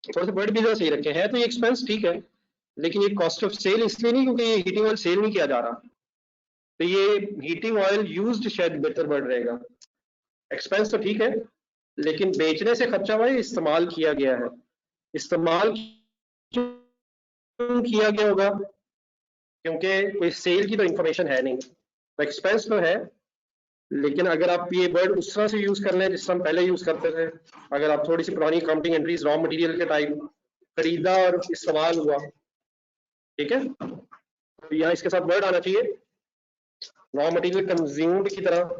थोड़े से वर्ड भी जरा सही रखे हैं। तो ये एक्सपेंस ठीक है, लेकिन ये कॉस्ट ऑफ सेल इसलिए नहीं क्योंकि ये हीटिंग ऑयल सेल नहीं किया जा रहा, तो ये हीटिंग ऑयल यूज्ड शायद बेहतर वर्ड रहेगा। एक्सपेंस तो ठीक है, लेकिन बेचने से खर्चा हुआ है, इस्तेमाल किया गया है। इस्तेमाल क्यों किया गया होगा? क्योंकि कोई सेल की तो इंफॉर्मेशन है नहीं, तो एक्सपेंस तो है, लेकिन अगर आप ये वर्ड उस तरह से यूज कर लें जिस तरह हम पहले यूज करते थे, अगर आप थोड़ी सी पुरानी अकाउंटिंग एंट्रीज रॉ मटेरियल के टाइप खरीदा और इस्तेमाल हुआ, ठीक है, तो यहाँ इसके साथ वर्ड आना चाहिए रॉ मटेरियल कंज्यूम्ड की तरह,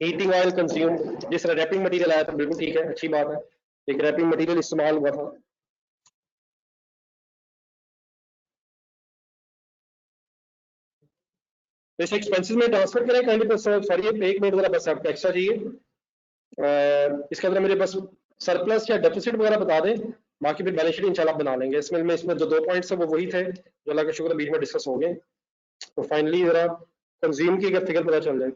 हीटिंग ऑयल कंज्यूम्ड। जिस तरह रैपिंग मटेरियल आया था, बिल्कुल ठीक है, अच्छी बात है, एक रैपिंग मटेरियल इस्तेमाल हुआ था। तो इसे एक्सपेंसेस में ट्रांसफर करें काइंडली, बस सॉरी 1 मिनट जरा बस आपको एक्स्ट्रा चाहिए। इसके अंदर मेरे बस सरप्लस या डेफिसिट वगैरह बता दें, बाकी फिर बैलेंस शीट इंशाल्लाह बना लेंगे। इसमें जो 2 पॉइंट्स है वो वही थे जो अल्लाह का शुक्र बीच में डिस्कस हो गए। तो फाइनली जरा कंज्यूम की अगर फिगर पता चल जाए,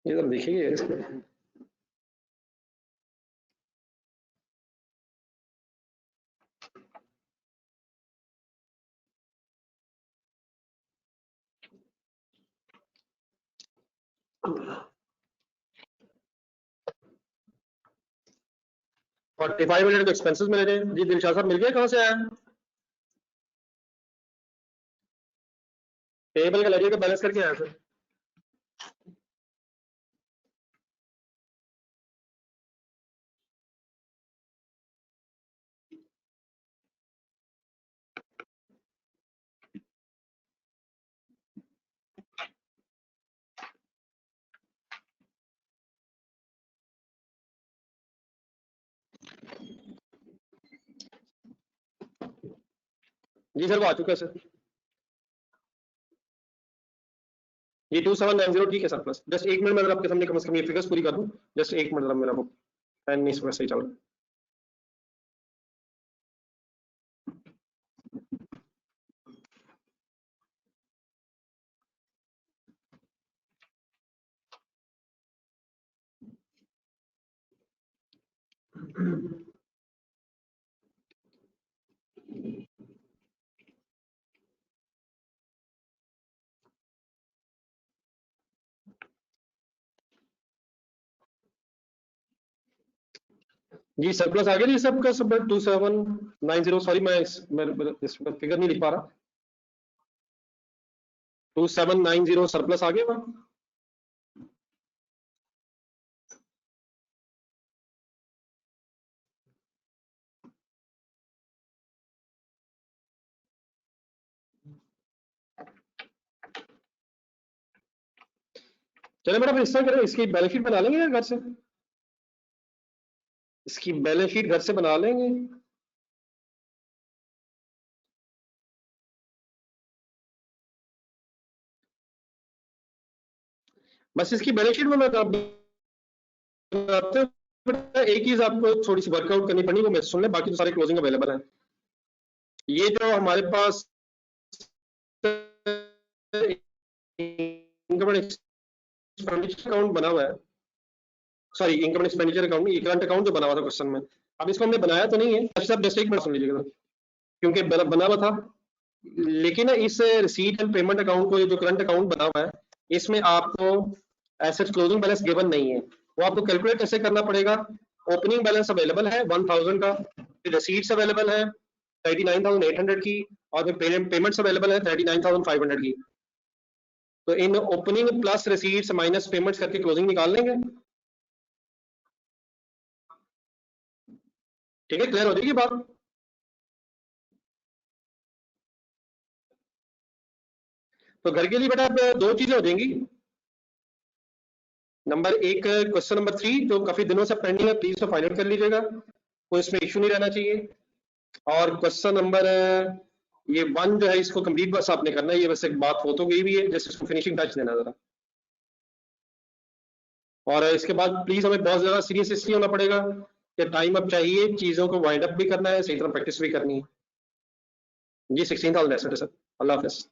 ये जरा देखिए इसमें। फोर्टी 4500 एक्सपेंसेस मिल रहे हैं जी। दिलशाद साहब मिल गया, कहाँ से आया? टेबल का लगे बैलेंस करके आया सर। जी सर वो आ चुका है सर। ये 2790 ठीक है सर प्लस। जस्ट 1 मिनट में आपके सामने कम से कम ये फिगर्स पूरी कर दूं। जस्ट 1 मिनट मेरा बुक पेन नहीं सही चल रहा। जी सरप्लस आ गया जी सबका सब 2790। सॉरी मैं इस फिगर नहीं लिख पा रहा। 2790 सरप्लस आ गया वहां। चले बेटा फिर इस तरह करें, इसकी बैलेंस शीट बना लेंगे घर से। इसकी बैलेंस शीट घर से बना लेंगे। बस इसकी बैलेंस शीट में मैं एक चीज आपको थोड़ी सी वर्कआउट करनी पड़नी, वो मैं सुन ले, बाकी तो सारे क्लोजिंग अवेलेबल है। ये जो हमारे पास इनकम एंड एक्सपेंडिचर अकाउंट बना हुआ है, sorry income and expenditure account नहीं, करंट अकाउंट जो बना हुआ था क्वेश्चन में, अब इसको हमने बनाया तो नहीं है। अच्छा आप जस्ट 1 मिनट सुन लीजिएगा, क्योंकि बना हुआ था, लेकिन इस रिसीट एंड पेमेंट अकाउंट को, जो करंट अकाउंट बना हुआ है, इसमें आपको एसेट क्लोजिंग बैलेंस गिवन नहीं है। वो आपको कैलकुलेट कैसे करना पड़ेगा? ओपनिंग बैलेंस अवेलेबल है 1000 का, फिर रिसीट्स अवेलेबल है 39,800 की, और फिर पेमेंट्स अवेलेबल है 39,500 की। तो इन opening plus receipts minus payments करके क्लोजिंग निकाल लेंगे। ठीक है, क्लियर हो जाएगी बात। तो घर के लिए बेटा अब दो चीजें हो जाएंगी। नंबर एक, क्वेश्चन नंबर 3 जो काफी दिनों से पेंडिंग है, प्लीज तो फाइंड आउट कर लीजिएगा, कोई इसमें इश्यू नहीं रहना चाहिए। और क्वेश्चन नंबर ये 1 जो है इसको कंप्लीट बस आपने करना है, ये बस एक बात हो तो गई भी है, जैसे इसको फिनिशिंग टच देना जरा। और इसके बाद प्लीज हमें बहुत ज्यादा सीरियस इसलिए होना पड़ेगा कि टाइम अब चाहिए, चीजों को वाइंड अप भी करना है, सही तरह प्रैक्टिस भी करनी है जी। 16,000 सर। अल्लाह हाफिज।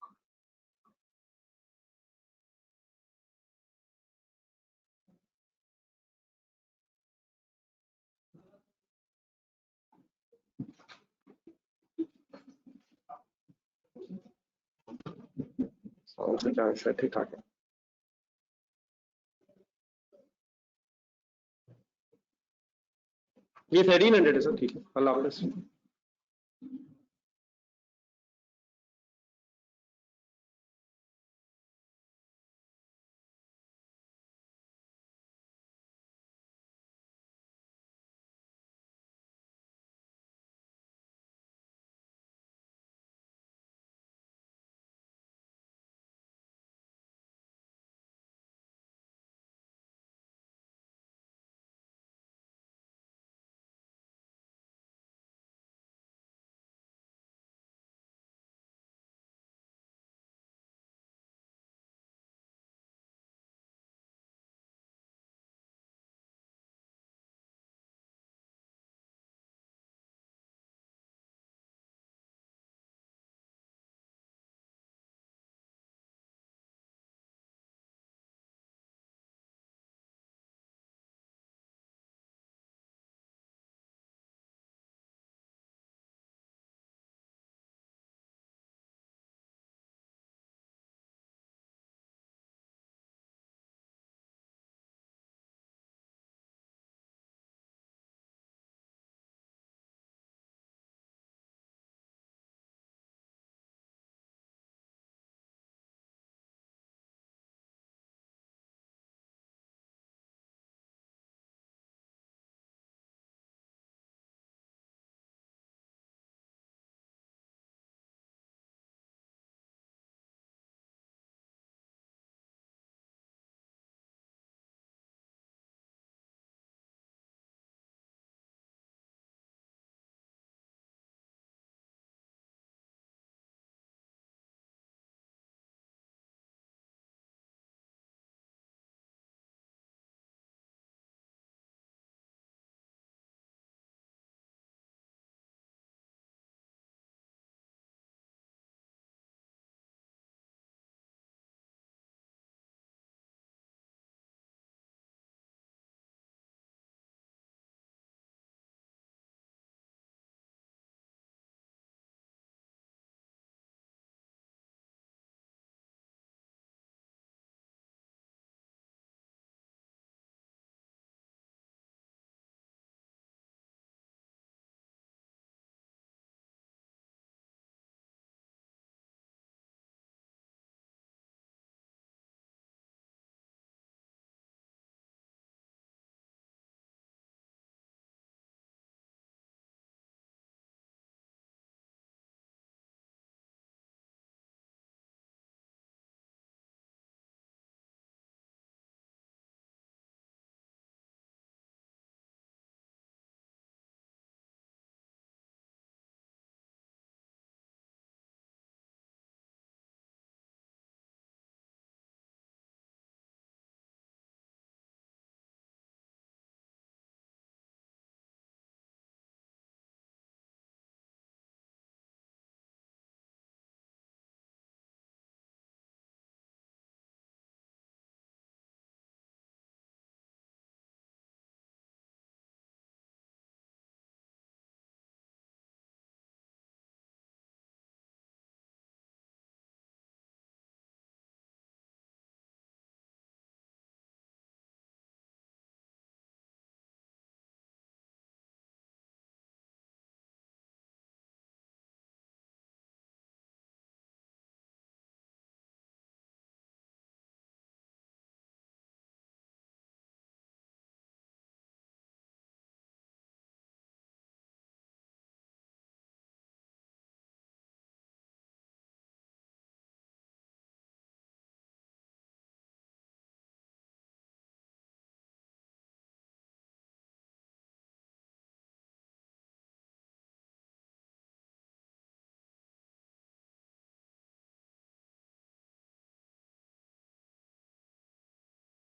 ठीक ठाक है। ये 1300 है सर, ठीक है, अल्लाह हाफिज।